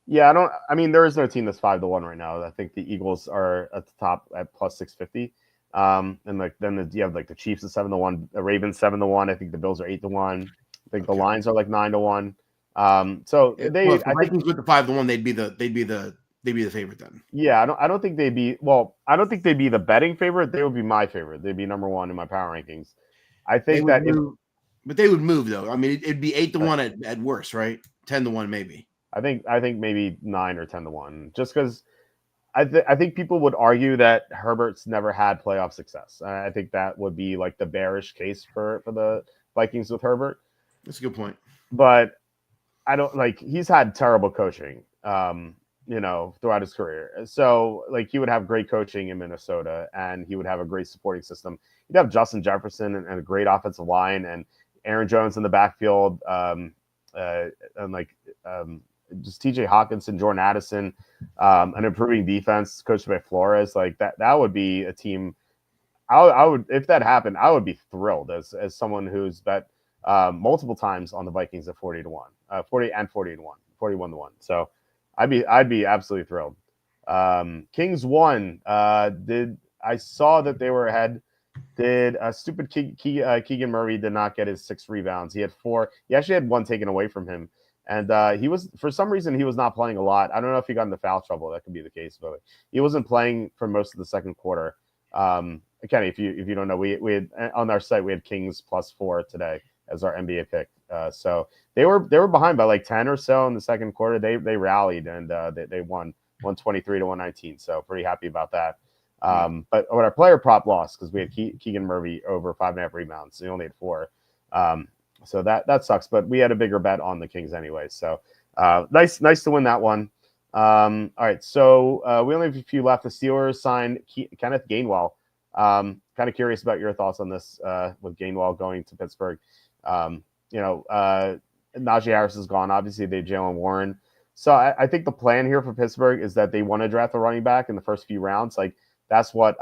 Yeah, I mean, there is no team that's 5-1 right now. I think the Eagles are at the top at plus 650. And like then you have like the Chiefs at 7-1, the Ravens 7-1. I think the Bills are 8-1. I think the Lions are like 9-1. So if the Vikings with the 5-1, they'd be the favorite then. Yeah, I don't think they'd be. Well, I don't think they'd be the betting favorite. They would be my favorite. They'd be number 1 in my power rankings. I think that, but they would move though. I mean, it'd be 8-1 at worst, right? 10-1 maybe. I think maybe 9 or 10-1, just because I think people would argue that Herbert's never had playoff success. I think that would be like the bearish case for the Vikings with Herbert. That's a good point. But I don't he's had terrible coaching. throughout his career. So like he would have great coaching in Minnesota, and he would have a great supporting system. He'd have Justin Jefferson and a great offensive line, and Aaron Jones in the backfield, and like just T.J. Hawkinson, Jordan Addison, an improving defense coached by Flores. Like that would be a team. I would, if that happened, I would be thrilled as someone who's bet multiple times on the Vikings at 40-1, 40 and 40-1, 41-1. So I'd be absolutely thrilled. Kings won. I saw that they were ahead. Did stupid Keegan Murray did not get his 6 rebounds. He had 4. He actually had 1 taken away from him, and he was, for some reason, he was not playing a lot. I don't know if he got into foul trouble. That could be the case, but he wasn't playing for most of the second quarter. Kenny, if you don't know, we had on our site we had Kings +4 today as our NBA pick. So they were behind by like 10 or so in the second quarter. They rallied and they won 123-119. So pretty happy about that. But our player prop lost because we had Keegan Murray over 5.5 rebounds. So he only had 4. So that sucks. But we had a bigger bet on the Kings anyway. So nice to win that one. All right, so we only have a few left. The Steelers signed Kenneth Gainwell. Kind of curious about your thoughts on this with Gainwell going to Pittsburgh. Najee Harris is gone. Obviously, they have Jaylen Warren. So I think the plan here for Pittsburgh is that they want to draft a running back in the first few rounds. Like that's what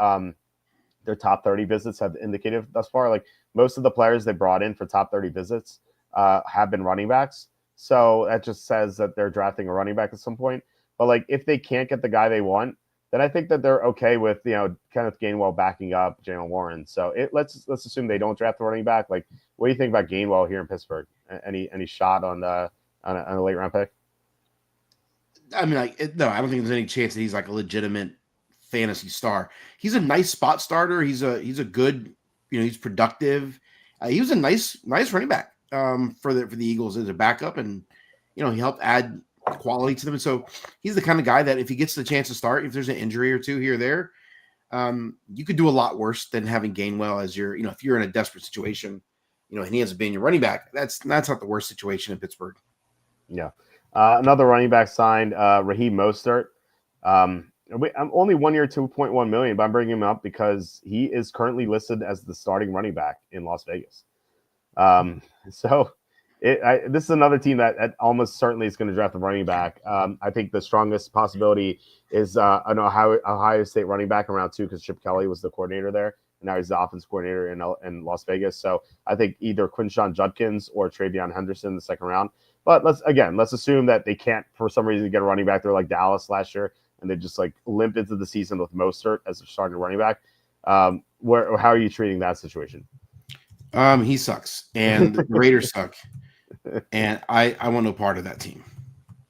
their top 30 visits have indicated thus far. Like most of the players they brought in for top 30 visits have been running backs. So that just says that they're drafting a running back at some point. But like if they can't get the guy they want, then I think that they're okay with Kenneth Gainwell backing up Jaylen Warren. So let's assume they don't draft the running back. Like, what do you think about Gainwell here in Pittsburgh? Any shot on a late round pick? I mean, no, I don't think there's any chance that he's like a legitimate fantasy star. He's a nice spot starter. He's a good, he's productive. He was a nice running back for the Eagles as a backup, and he helped add quality to them. And so he's the kind of guy that if he gets the chance to start, if there's an injury or two here or there, you could do a lot worse than having Gainwell as your, if you're in a desperate situation, and he ends up being your running back. That's not the worst situation in Pittsburgh. Yeah. Another running back signed, Raheem Mostert. I'm only 1 year, $2.1 million, but I'm bringing him up because he is currently listed as the starting running back in Las Vegas. So this is another team that almost certainly is going to draft a running back. I think the strongest possibility is an Ohio State running back in round 2 because Chip Kelly was the coordinator there, and now he's the offense coordinator in Las Vegas. So I think either Quinshon Judkins or Travion Henderson in the second round. But let's assume that they can't, for some reason, get a running back. They're like Dallas last year, and they just like limp into the season with Mostert as their starting running back. How are you treating that situation? He sucks, and the Raiders suck, and I want no part of that team.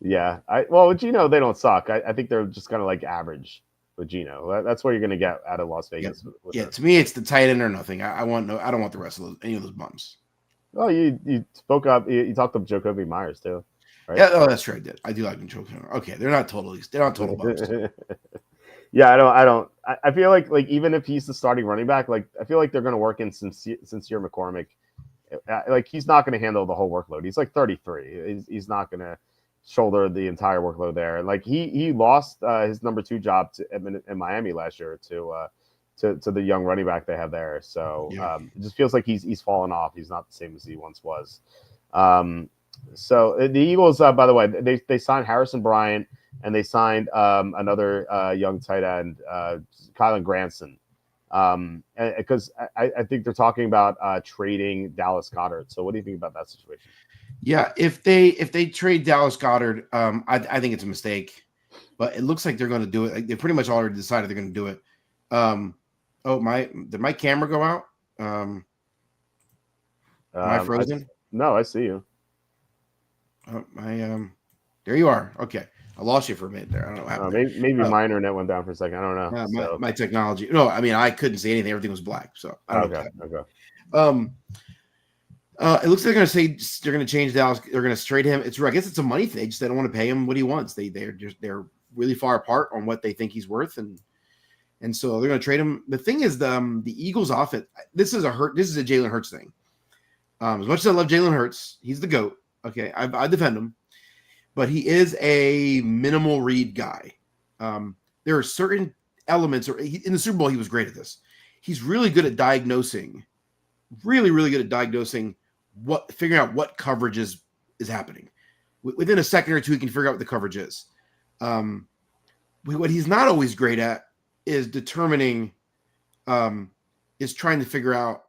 Yeah, with Geno, they don't suck. I think they're just kind of like average with Geno. That's what you're going to get out of Las Vegas. To me, it's the tight end or nothing. I don't want the rest of any of those bums. Oh, you spoke up. You talked up Jacoby Myers too, right? Yeah, that's true. I did. I do like Jacoby. Okay, they're not total bums. Yeah, I don't. I feel like even if he's the starting running back, like I feel like they're going to work in Sincere McCormick. Like he's not going to handle the whole workload. He's like 33. He's not going to shoulder the entire workload there. Like he lost his number 2 job in Miami last year to the young running back they have there. So it just feels like he's fallen off. He's not the same as he once was. So the Eagles, by the way, they signed Harrison Bryant and they signed another young tight end, Kylan Granson. Because I think they're talking about trading Dallas Goedert. So what do you think about that situation? Yeah, if they trade Dallas Goedert, I think it's a mistake. But it looks like they're going to do it. Like, they pretty much already decided they're going to do it. Did my camera go out? Am I frozen? No, I see you. There you are. Okay, I lost you for a minute there. I don't know what happened. Maybe my internet went down for a second. I don't know. My technology. No, I mean I couldn't see anything. Everything was black. So I don't know. Okay. It looks like they're going to change Dallas. They're going to trade him. I guess it's a money thing. They don't want to pay him what he wants. They're really far apart on what they think he's worth, and so they're going to trade him. The thing is, the Eagles' offense. This is a Jalen Hurts thing. As much as I love Jalen Hurts, he's the GOAT. Okay, I defend him, but he is a minimal read guy. There are certain elements, in the Super Bowl, he was great at this. He's really good at diagnosing, really good at diagnosing figuring out what coverage is happening. Within a second or two, he can figure out what the coverage is. What he's not always great at is determining, is trying to figure out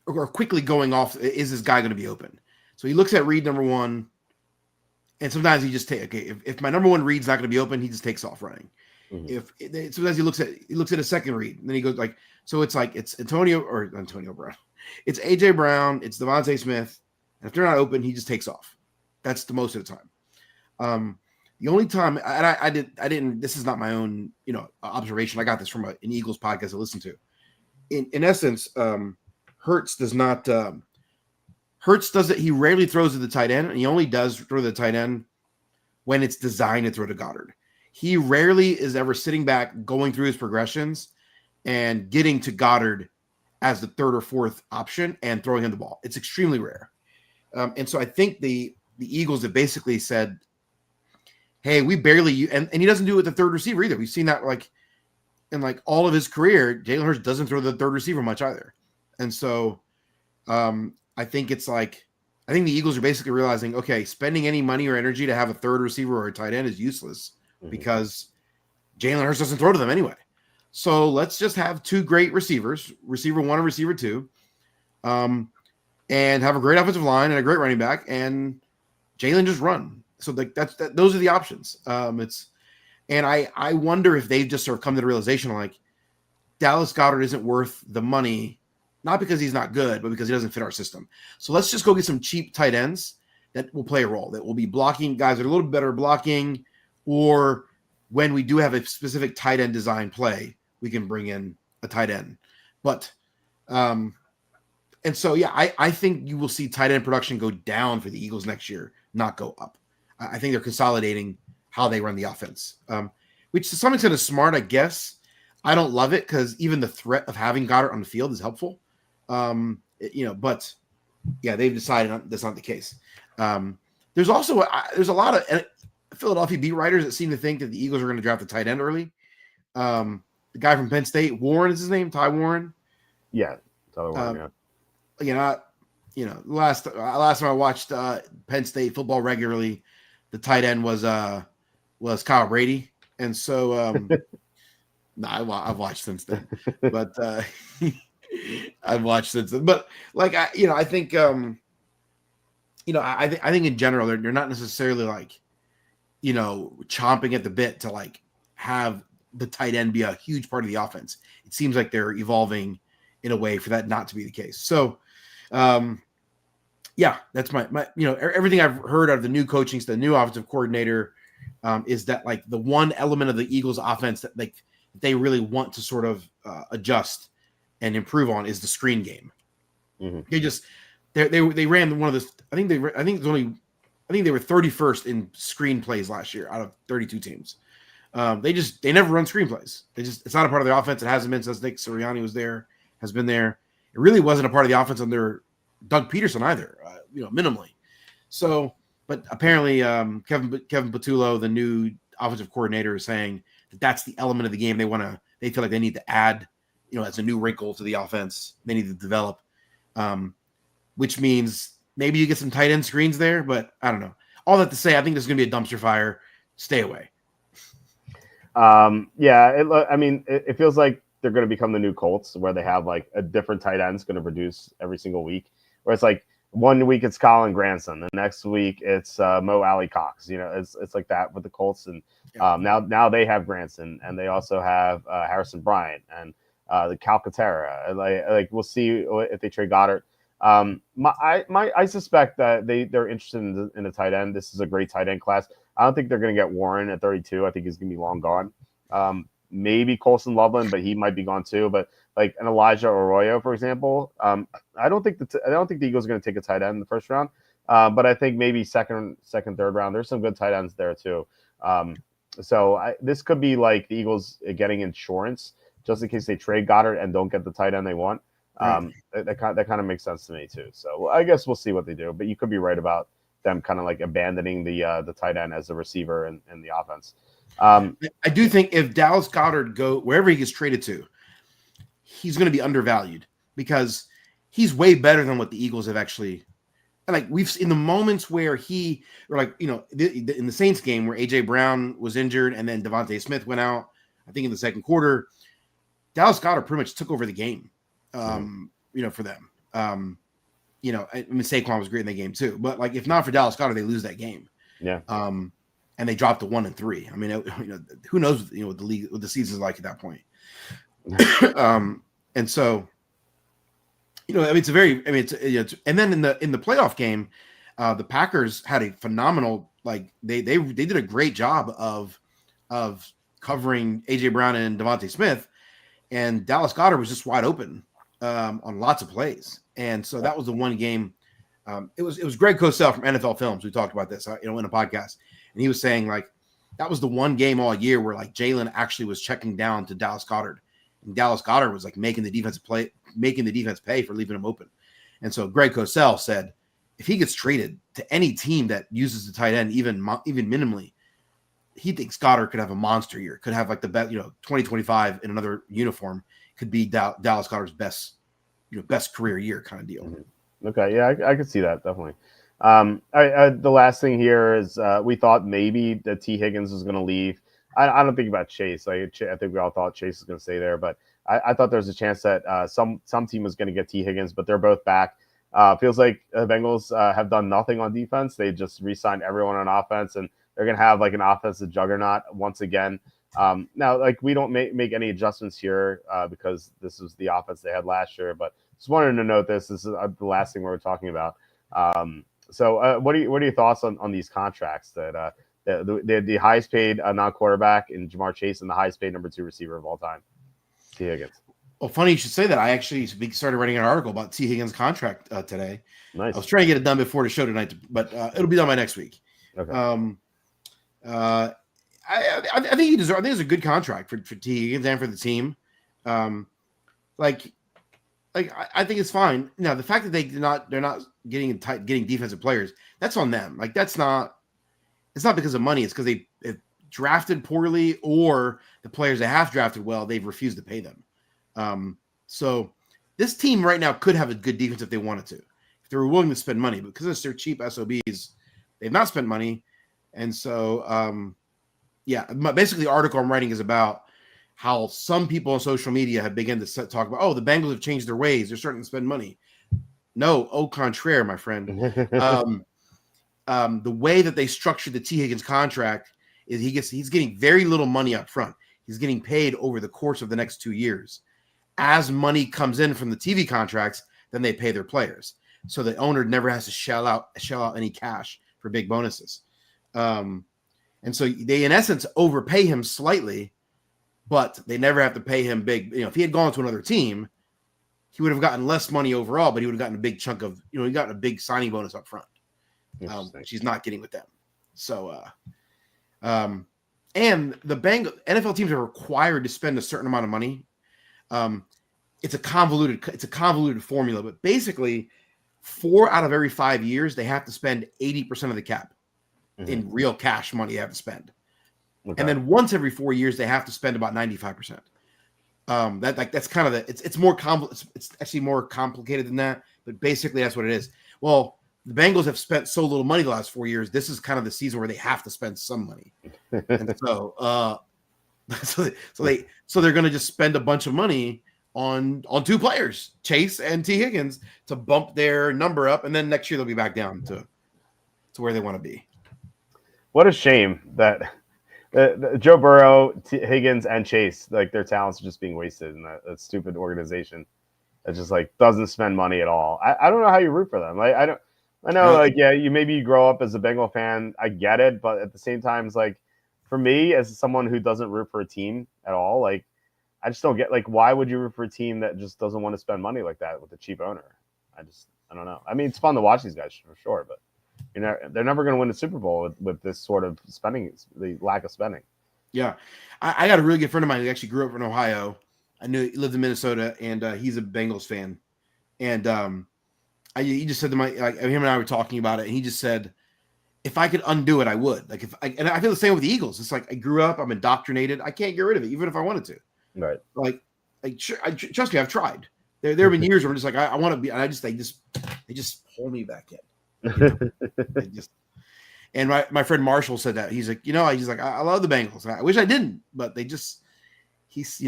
or quickly going off, is this guy going to be open? So he looks at read number one, and sometimes he just if my number one read's not going to be open, he just takes off running. Mm-hmm. Sometimes he looks at a second read, and then he goes it's Antonio Brown, it's AJ Brown, it's Devontae Smith, and if they're not open, he just takes off. That's the most of the time. The only time, and I didn't. This is not my own, observation. I got this from an Eagles podcast I listened to. In essence, Hurts does not. Hurts does it. He rarely throws to the tight end, and he only does throw to the tight end when it's designed to throw to Goddard. He rarely is ever sitting back, going through his progressions, and getting to Goddard as the third or fourth option and throwing him the ball. It's extremely rare. And so I think the Eagles have basically said, hey, we barely, and he doesn't do it with the third receiver either. We've seen that in all of his career, Jalen Hurts doesn't throw the third receiver much either. And so I think the Eagles are basically realizing, okay, spending any money or energy to have a third receiver or a tight end is useless because Jalen Hurts doesn't throw to them anyway. So let's just have two great receivers, receiver one and receiver two, and have a great offensive line and a great running back, and Jalen just run. So those are the options. And I wonder if they've just sort of come to the realization Dallas Goedert isn't worth the money, not because he's not good, but because he doesn't fit our system. So let's just go get some cheap tight ends that will play a role, that will be blocking guys that are a little bit better blocking, or when we do have a specific tight end design play, we can bring in a tight end. But and so I think you will see tight end production go down for the Eagles next year, not go up. I think they're consolidating how they run the offense, which to some extent is smart, I guess. I don't love it because even the threat of having Goddard on the field is helpful. But they've decided that's not the case. There's a lot of Philadelphia beat writers that seem to think that the Eagles are going to draft a tight end early. The guy from Penn State, Warren is his name, Ty Warren. Yeah, Tyler Warren. Last time I watched Penn State football regularly, the tight end was Kyle Brady, and so I've watched since then, but I've watched since then. But I think I think in general they're not necessarily chomping at the bit to have the tight end be a huge part of the offense. It seems like they're evolving in a way for that not to be the case. So. That's my everything I've heard out of the new coaching, the new offensive coordinator, is that the one element of the Eagles offense that they really want to sort of adjust and improve on is the screen game. Mm-hmm. They ran one of the I think they were 31st in screen plays last year out of 32 teams. They never run screen plays. It's not a part of their offense. It hasn't been since Nick Sirianni was there. Has been there. It really wasn't a part of the offense under Doug Peterson either, minimally. So, but apparently Kevin Patullo, the new offensive coordinator, is saying that that's the element of the game they feel like they need to add, as a new wrinkle to the offense. They need to develop, which means maybe you get some tight end screens there, but I don't know. All that to say, I think this is going to be a dumpster fire. Stay away. It feels like they're going to become the new Colts, where they have a different tight end's going to produce every single week. Where it's 1 week it's Colin Granson, the next week it's Mo Alley Cox. It's like that with the Colts, and now they have Granson, and they also have Harrison Bryant and the Calcaterra. We'll see if they trade Goddard. I suspect that they're interested in a tight end. This is a great tight end class. I don't think they're going to get Warren at 32. I think he's going to be long gone. Maybe Colson Loveland, but he might be gone too. But an Elijah Arroyo, for example, I don't think the Eagles are going to take a tight end in the first round. But I think maybe second, third round. There's some good tight ends there too. This could be the Eagles getting insurance just in case they trade Goddard and don't get the tight end they want. That kind of makes sense to me too. So I guess we'll see what they do. But you could be right about them kind of like abandoning the tight end as a receiver in the offense. I do think if Dallas Goedert go wherever he gets traded to, he's going to be undervalued because he's way better than what the Eagles have actually. Like we've in the moments where he, or like in the Saints game where AJ Brown was injured and then Devontae Smith went out, I think in the second quarter, Dallas Goedert pretty much took over the game. For them. I mean Saquon was great in that game too, but like if not for Dallas Goedert, they lose that game. Yeah. And they dropped to 1-3. I mean, who knows? What the league, what the season's like at that point. And so, it's a very. I mean, it's and then in the playoff game, the Packers had a phenomenal. Like they did a great job of covering AJ Brown and Devontae Smith, and Dallas Goedert was just wide open on lots of plays, and so that was the one game. It was Greg Cosell from NFL Films. We talked about this, in a podcast, and he was saying like that was the one game all year where like Jalen actually was checking down to Dallas Goedert, and Dallas Goedert was like making the defense pay for leaving him open. And so Greg Cosell said, if he gets traded to any team that uses the tight end even minimally, he thinks Goedert could have a monster year, could have like the best, 2025 in another uniform could be Dallas Goedert's best career year kind of deal. Mm-hmm. Okay, yeah, I could see that definitely. The last thing here is we thought maybe that T. Higgins was going to leave. I don't think about Chase. I think we all thought Chase was going to stay there, but I thought there was a chance that some team was going to get T. Higgins, but they're both back. Feels like the Bengals have done nothing on defense. They just re-signed everyone on offense, and they're going to have like an offensive juggernaut once again. Now, like we don't make any adjustments here because this was the offense they had last year, but just wanted to note this. This is the last thing we were talking about. So what are your thoughts on these contracts that the highest paid non-quarterback in Jamar Chase and the highest paid number 2 receiver of all time, T. Higgins? Well, funny you should say that. I actually started writing an article about T. Higgins' contract today. Nice. I was trying to get it done before the show tonight, but it'll be done by next week. Okay. I think he deserves. I think it's a good contract for T. Higgins and for the team. I think it's fine. Now the fact that they're not getting defensive players, that's on them. Like it's not because of money. It's because they drafted poorly, or the players they have drafted well, they've refused to pay them. So this team right now could have a good defense if they wanted to, if they were willing to spend money. But because they're cheap SOBs, they've not spent money, and so basically the article I'm writing is about how some people on social media have begun to talk about, the Bengals have changed their ways. They're starting to spend money. No, au contraire, my friend. The way that they structured the T. Higgins contract is he's getting very little money up front. He's getting paid over the course of the next 2 years. As money comes in from the TV contracts, then they pay their players. So the owner never has to shell out any cash for big bonuses. And so they, in essence, overpay him slightly, but they never have to pay him big. If he had gone to another team, he would have gotten less money overall, but he would have gotten a big chunk of, he got a big signing bonus up front, which he's not getting with them. So, and the NFL teams are required to spend a certain amount of money. It's a convoluted formula, but basically 4 out of every 5 years, they have to spend 80% of the cap in real cash money they have to spend. Okay. And then once every 4 years, they have to spend about 95%. That's kind of it's more it's actually more complicated than that, but basically that's what it is. Well, the Bengals have spent so little money the last 4 years. This is kind of the season where they have to spend some money. And so they're going to just spend a bunch of money on 2 players, Chase and T. Higgins, to bump their number up, and then next year they'll be back down to where they want to be. What a shame that Joe Burrow, Higgins, and Chase, like their talents are just being wasted in that stupid organization that just like doesn't spend money at all. I don't know how you root for them. Like I know like you grow up as a Bengal fan, I get it, but at the same time, it's like for me as someone who doesn't root for a team at all, like I just don't get like why would you root for a team that just doesn't want to spend money like that with a cheap owner? I don't know. I mean, it's fun to watch these guys for sure, but they're never going to win a Super Bowl with this sort of spending, the lack of spending. Yeah. I got a really good friend of mine who actually grew up in Ohio. I knew he lived in Minnesota, and he's a Bengals fan. And he just said to him and I were talking about it, and he just said, if I could undo it, I would. Like and I feel the same with the Eagles. It's like I grew up, I'm indoctrinated. I can't get rid of it, even if I wanted to. Right. Like trust me, I've tried. There have been years where I'm just like, I want to be, and they just pull me back in. They just. And my friend Marshall said that he's like, I love the Bengals. I wish I didn't, but he's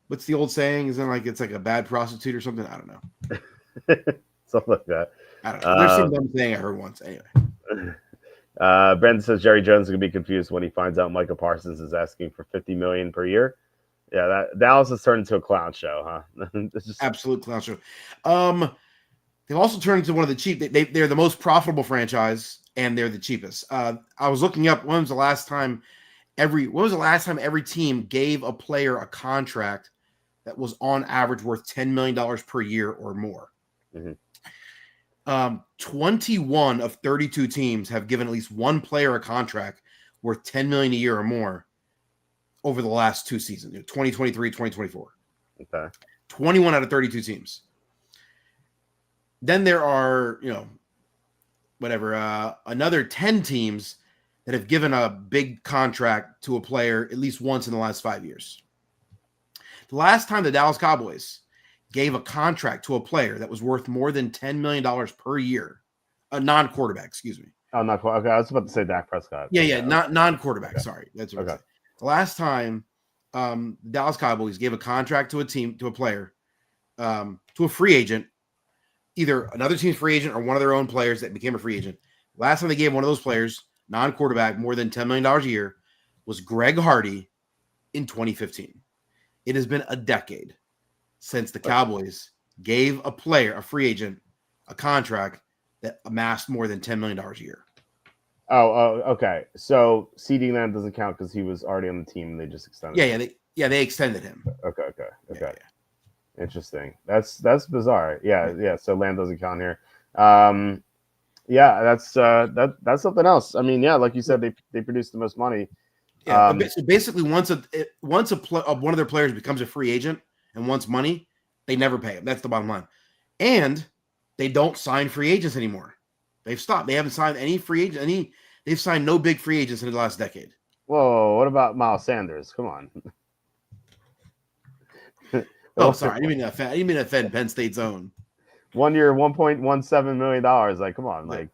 what's the old saying? Isn't it like it's like a bad prostitute or something? I don't know. Something like that. I don't know. There's some dumb thing I heard once. Anyway. Brandon says Jerry Jones is gonna be confused when he finds out Micah Parsons is asking for $50 million per year. Yeah, that Dallas has turned into a clown show, huh? It's just absolute clown show. They've also turned into one of the cheap. They're the most profitable franchise, and they're the cheapest. I was looking up when was the last time every team gave a player a contract that was on average worth $10 million per year or more. Mm-hmm. 21 of 32 teams have given at least one player a contract worth $10 million a year or more over the last two seasons, 2023, 2024. Okay. 21 out of 32 teams. Then there are, another 10 teams that have given a big contract to a player at least once in the last 5 years. The last time the Dallas Cowboys gave a contract to a player that was worth more than $10 million per year, a non-quarterback, excuse me. Oh, not quite. Okay, I was about to say Dak Prescott. Yeah, not non-quarterback. Okay. Sorry, that's what okay. The last time Dallas Cowboys gave a contract to a player, to a free agent, either another team's free agent or one of their own players that became a free agent. Last time they gave one of those players, non-quarterback, more than $10 million a year was Greg Hardy in 2015. It has been a decade since the Cowboys gave a free agent, a contract that amassed more than $10 million a year. Oh, okay. So CeeDee Lamb doesn't count because he was already on the team and they just extended him. They extended him. Okay. Yeah. Interesting. That's bizarre. Yeah. So Lamb doesn't count here. That's something else. I mean, yeah, like you said, they produce the most money. Yeah. So basically, once one of their players becomes a free agent and wants money, they never pay him. That's the bottom line. And they don't sign free agents anymore. They've stopped. They haven't signed any free agent. They've signed no big free agents in the last decade. Whoa! What about Miles Sanders? Come on. Oh, sorry. I didn't mean to offend Penn State's own. 1 year, $1.17 million. Like, come on, like.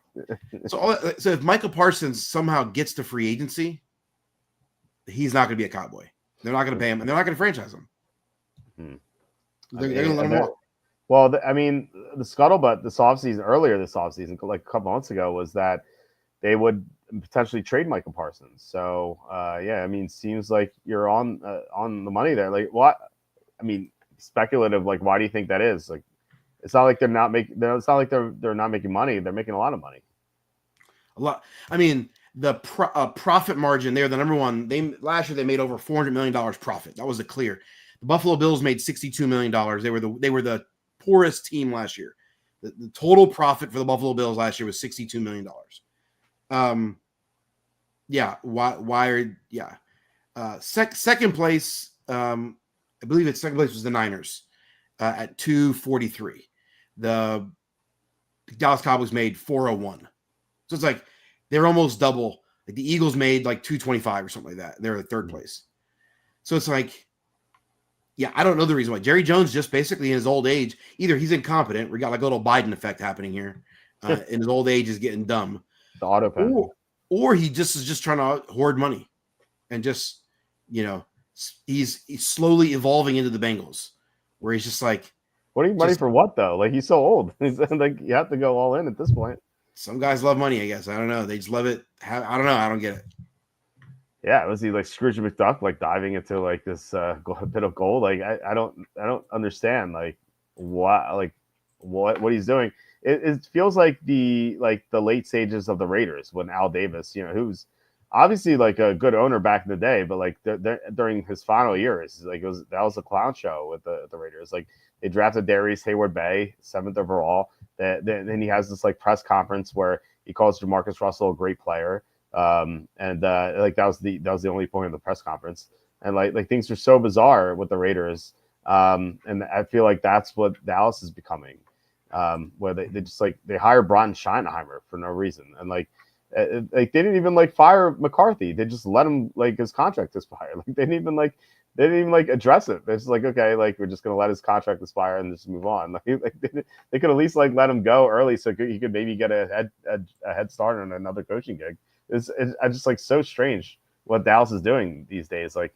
So if Micah Parsons somehow gets to free agency, he's not going to be a Cowboy. They're not going to pay him, and they're not going to franchise him. They're going to let him walk. Well, the scuttlebutt earlier this offseason, like a couple months ago, was that they would potentially trade Micah Parsons. So, seems like you're on the money there. Like, what? I mean, speculative. Like, why do you think that is? Like, it's not like they're not making. It's not like they're not making money. They're making a lot of money. A lot. I mean, the profit margin. They're the number one. Last year they made over $400 million profit. That was clear. The Buffalo Bills made $62 million. They were the poorest team last year. The total profit for the Buffalo Bills last year was $62 million. Second place, I believe second place was the Niners at 243. The Dallas Cowboys made 401. So it's like they're almost double. Like the Eagles made like 225 or something like that. They're at third place. So it's like, I don't know the reason why. Jerry Jones just basically in his old age, either he's incompetent, we got like a little Biden effect happening here. In his old age is getting dumb. The auto pen. Or he just is just trying to hoard money and just, he's slowly evolving into the Bengals where he's just like, hoarding money for what though? Like he's so old. He's like, you have to go all in at this point. Some guys love money, I guess. I don't know. They just love it. I don't know. I don't get it. Yeah, was he like Scrooge McDuck, like diving into like this pit of gold? Like I don't understand like what he's doing. It feels like the late stages of the Raiders when Al Davis, who's obviously like a good owner back in the day, but like during his final years, like that was a clown show with the Raiders. Like they drafted Darius Hayward-Bay, 7th overall. Then he has this like press conference where he calls Jamarcus Russell a great player. That was the only point of the press conference. And like things are so bizarre with the Raiders. And I feel like that's what Dallas is becoming. where they just like they hired Brian Schottenheimer for no reason, and like they didn't even like fire McCarthy. They just let him like his contract expire. Like they didn't even like address it. They're just like, okay, like we're just gonna let his contract expire and just move on. Like they could at least like let him go early so he could maybe get a head start on another coaching gig. It's just like so strange what Dallas is doing these days. Like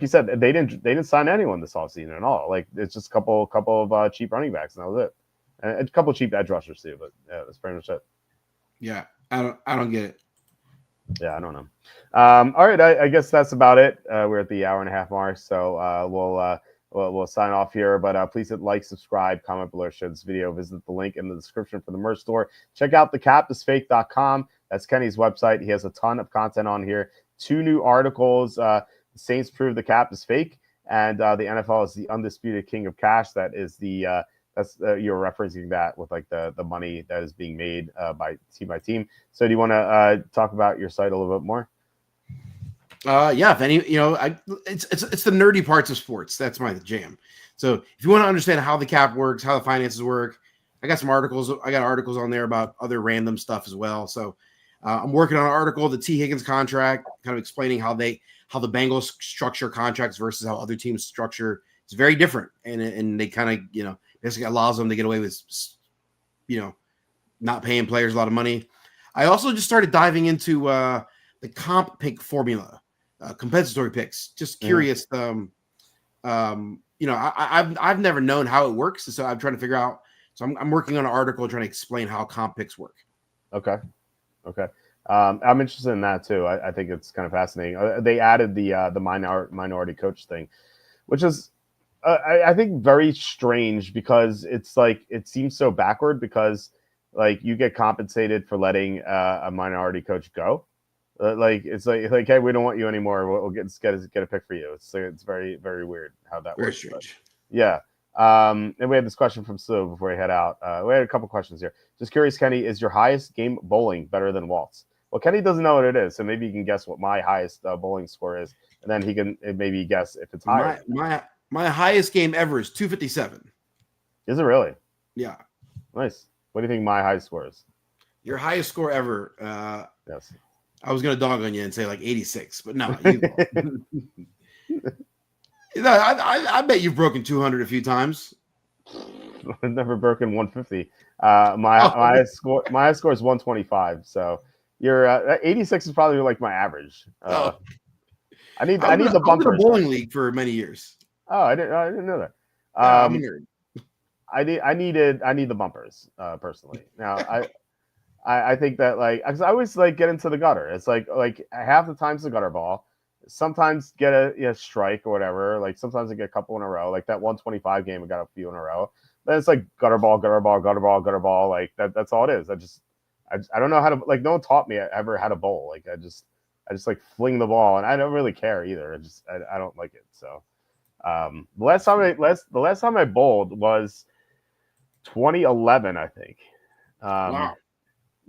you said, they didn't sign anyone this offseason at all. Like it's just a couple of cheap running backs and that was it, and a couple of cheap edge rushers too. But yeah, that's pretty much it. Yeah, I don't get it. Yeah, I don't know. All right, I guess that's about it. We're at the hour and a half mark, so we'll sign off here. But please hit like, subscribe, comment below, share this video, visit the link in the description for the merch store. Check out thecapsfake.com. That's Kenny's website. He has a ton of content on here. 2 new articles. Saints prove the cap is fake, and the NFL is the undisputed king of cash. That is the you're referencing that with like the money that is being made by team. So do you want to talk about your site a little bit more? Yeah, if any, it's the nerdy parts of sports. That's my jam. So if you want to understand how the cap works, how the finances work, I got some articles. I got articles on there about other random stuff as well. So I'm working on an article, the T. Higgins contract, kind of explaining how the Bengals structure contracts versus how other teams structure. It's very different, and they kind of basically allows them to get away with not paying players a lot of money. I also just started diving into the comp pick formula, compensatory picks. Just curious. I've never known how it works, so I'm trying to figure out. So I'm working on an article trying to explain how comp picks work. Okay. I'm interested in that too. I think it's kind of fascinating. They added the minority coach thing, which is I think very strange because it's like it seems so backward because like you get compensated for letting a minority coach go. Like it's like hey, we don't want you anymore. We'll get a pick for you. It's very very weird how that very works. Strange. But, yeah. And we had this question from Sue before we head out. We had a couple questions here. Just curious, Kenny, is your highest game bowling better than Walt's? Well, Kenny doesn't know what it is, so maybe you can guess what my highest bowling score is, and then he can maybe guess if it's higher. My highest game ever is 257. Is it really? Yeah. Nice. What do you think my highest score is? Your highest score ever? Yes. I was gonna dog on you and say like 86, but no. I bet you've broken 200 a few times. I've never broken 150. My highest score is 125. So you're 86 is probably like my average. I need the bumpers. Bowling league for many years. Oh, I didn't know that. I'm a nerd. I need the bumpers personally. Now I think that like I always like get into the gutter. It's like half the time's the gutter ball. Sometimes get a strike or whatever. Like sometimes I get a couple in a row. Like that 125 game, I got a few in a row. Then it's like gutter ball. Like that's all it is. I don't know how to like. No one taught me ever how to bowl. Like I just like fling the ball, and I don't really care either. I don't like it. So the last time I bowled was 2011, I think. Wow.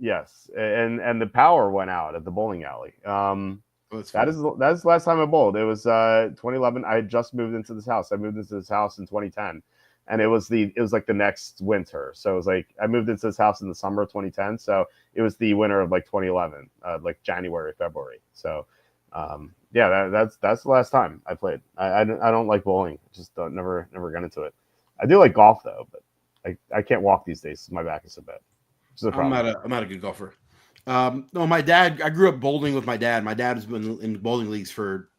Yes, and the power went out at the bowling alley. That is the last time I bowled. It was 2011. I had just moved into this house. I moved into this house in 2010, and it was like the next winter. So it was like I moved into this house in the summer of 2010. So it was the winter of like 2011, like January, February. So yeah, that's the last time I played. I don't like bowling. Just never got into it. I do like golf though, but I can't walk these days. My back is so bad. I'm not a good golfer. No, my dad. I grew up bowling with my dad. My dad has been in bowling leagues for,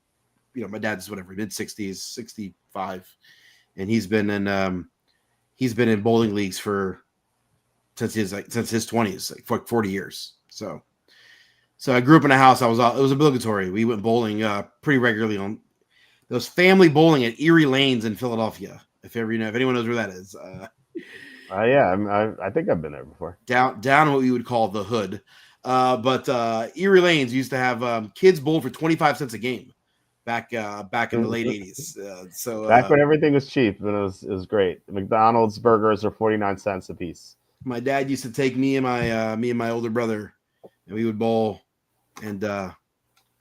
my dad's whatever mid-60s, 65, and he's been in bowling leagues since his 20s, like for 40 years. So I grew up in a house. It was obligatory. We went bowling pretty regularly on those family bowling at Erie Lanes in Philadelphia. If anyone knows where that is. Yeah, I think I've been there before. Down what we would call the hood. But Erie Lanes used to have kids bowl for 25 cents a game back in the late 80s. So back when everything was cheap, and it was great. McDonald's burgers are 49 cents a piece. My dad used to take me and my older brother, and we would bowl. And I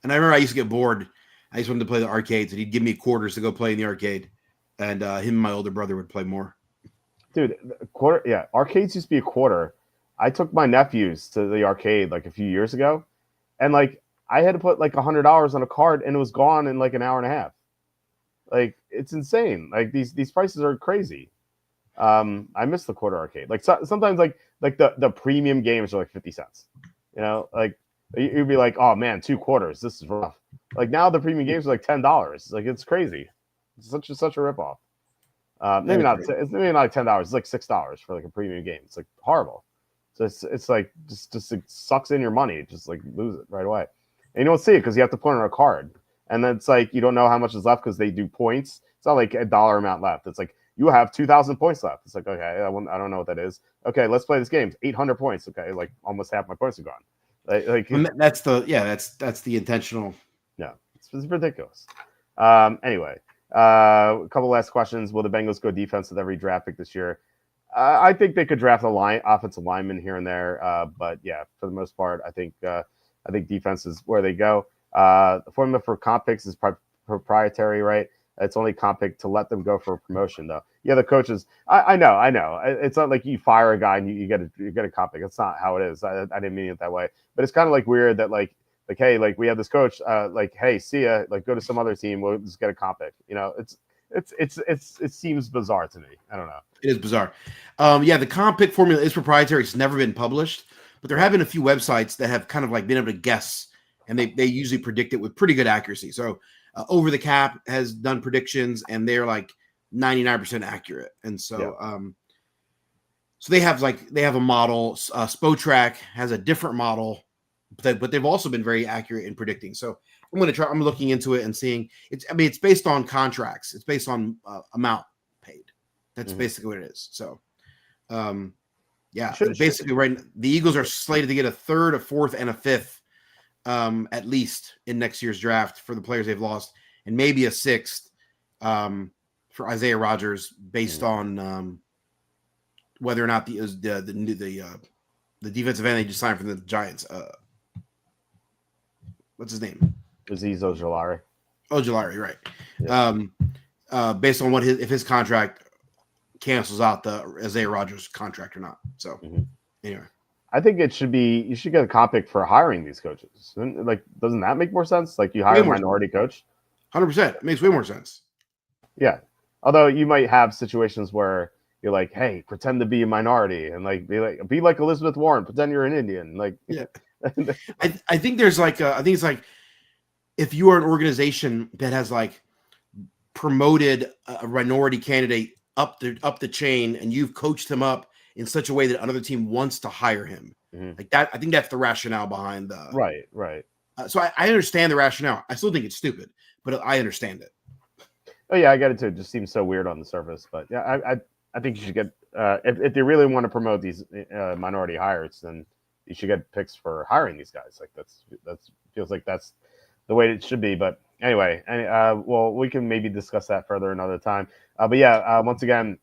remember I used to get bored. I just wanted to play the arcades, and he'd give me quarters to go play in the arcade. And him and my older brother would play more. dude, quarter. Yeah, arcades used to be a quarter. I took my nephews to the arcade like a few years ago, and like I had to put like $100 on a card, and it was gone in like an hour and a half. Like it's insane. Like these prices are crazy. I miss the quarter arcade. Like sometimes like the premium games are like 50 cents. You know, like you'd be like, oh man, 2 quarters. This is rough. Like now the premium games are like $10. Like it's crazy. It's such a ripoff. Maybe not. It's maybe not like $10. It's like $6 for like a premium game. It's like horrible. So it's like just it sucks in your money. Just like lose it right away, and you don't see it because you have to put it on a card, and then it's like you don't know how much is left because they do points. It's not like a dollar amount left. It's like you have 2,000 points left. It's like okay, I don't know what that is. Okay, let's play this game. 800 points. Okay, like almost half my points are gone. Like that's the intentional. Yeah, it's ridiculous. Anyway, a couple last questions. Will the Bengals go defense with every draft pick this year? I think they could draft offensive lineman here and there, but yeah, for the most part, I think defense is where they go. The formula for comp picks is proprietary, right? It's only comp pick to let them go for a promotion, though. Yeah, the coaches. I know. It's not like you fire a guy and you get a comp pick. That's not how it is. I didn't mean it that way, but it's kind of like weird that like hey, like we have this coach, like hey, see ya, like go to some other team, we'll just get a comp pick. You know, it seems bizarre to me. I don't know. It is bizarre. The comp pick formula is proprietary. It's never been published, but there have been a few websites that have kind of like been able to guess, and they usually predict it with pretty good accuracy. So Over the Cap has done predictions, and they're like 99% accurate. And so, so they have a model. Spotrac has a different model, but they've also been very accurate in predicting. So I'm looking into it and seeing it's based on contracts. It's based on amount paid. That's basically what it is. So, basically, right. The Eagles are slated to get a third, a fourth, and a fifth, at least in next year's draft for the players they've lost, and maybe a sixth for Isaiah Rodgers, based on whether or not the defensive end they just signed from the Giants. What's his name? Azeez Ojulari. Ojulari, right? Yeah. Based on if his contract cancels out the Isaiah Rodgers contract or not. So anyway, I think you should get a comp pick for hiring these coaches. Like, doesn't that make more sense? Like you hire a minority coach. 100%. It makes way more sense. Yeah. Although you might have situations where you're like, hey, pretend to be a minority and like be like Elizabeth Warren, pretend you're an Indian. Like, yeah. I think there's like I think it's like if you are an organization that has like promoted a minority candidate up the chain and you've coached him up in such a way that another team wants to hire him, like that. I think that's the rationale behind the right. So I understand the rationale. I still think it's stupid, but I understand it. Oh yeah, I get it too. It just seems so weird on the surface, but yeah, I think you should get if they really want to promote these minority hires, then you should get picks for hiring these guys. Like that's feels like that's the way it should be. But anyway, well, we can maybe discuss that further another time. But yeah, once again,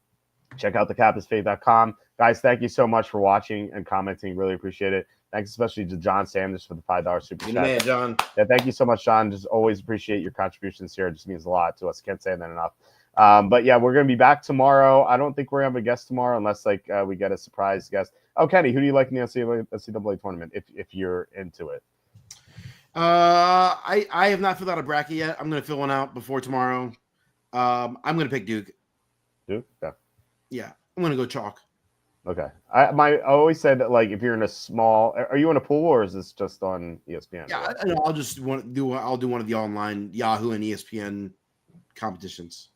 check out thecapsfaith.com. Guys, thank you so much for watching and commenting. Really appreciate it. Thanks especially to John Sanders for the $5 super chat. Man, John. Yeah, thank you so much, John. Just always appreciate your contributions here. It just means a lot to us. Can't say that enough. But yeah, we're going to be back tomorrow. I don't think we're going to have a guest tomorrow unless like we get a surprise guest. Oh, Kenny, who do you like in the NCAA tournament if you're into it? I have not filled out a bracket yet. I'm going to fill one out before tomorrow. I'm going to pick Duke. Duke? Yeah. I'm going to go chalk. Okay. I always said that, like, if you're in a small, are you in a pool or is this just on ESPN? Yeah, I'll just I'll do one of the online Yahoo and ESPN competitions.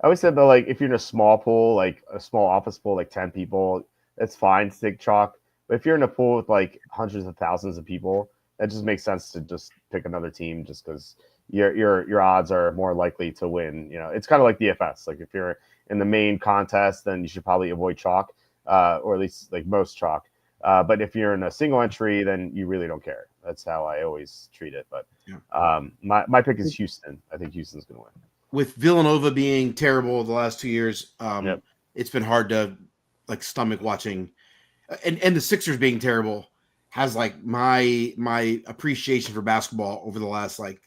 I always said that, like, if you're in a small pool, like a small office pool, like 10 people, it's fine to take chalk. But if you're in a pool with like hundreds of thousands of people, that just makes sense to just pick another team just because your odds are more likely to win. You know, it's kind of like DFS. Like if you're in the main contest, then you should probably avoid chalk, or at least like most chalk. But if you're in a single entry, then you really don't care. That's how I always treat it. But my pick is Houston. I think Houston's going to win. With Villanova being terrible the last 2 years, it's been hard to like stomach watching, and the Sixers being terrible has like my appreciation for basketball over the last like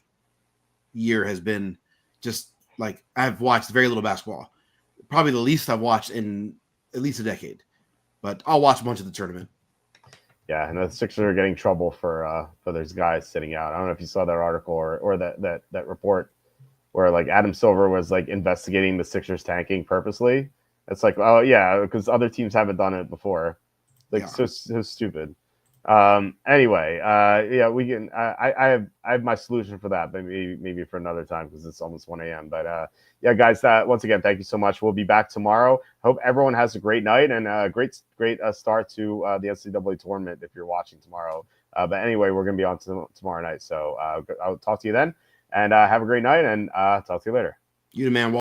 year has been just like I've watched very little basketball. Probably the least I've watched in at least a decade. But I'll watch a bunch of the tournament. Yeah, and the Sixers are getting trouble for those guys sitting out. I don't know if you saw that article or that report where like Adam Silver was like investigating the Sixers tanking purposely. It's like, oh yeah, because other teams haven't done it before. Like so stupid. Anyway, yeah, we can. I have my solution for that, but maybe for another time because it's almost 1 a.m. But yeah, guys, once again, thank you so much. We'll be back tomorrow. Hope everyone has a great night and a great start to the NCAA tournament if you're watching tomorrow. But anyway, we're gonna be on tomorrow night, so I'll talk to you then, and have a great night, and talk to you later. You the man.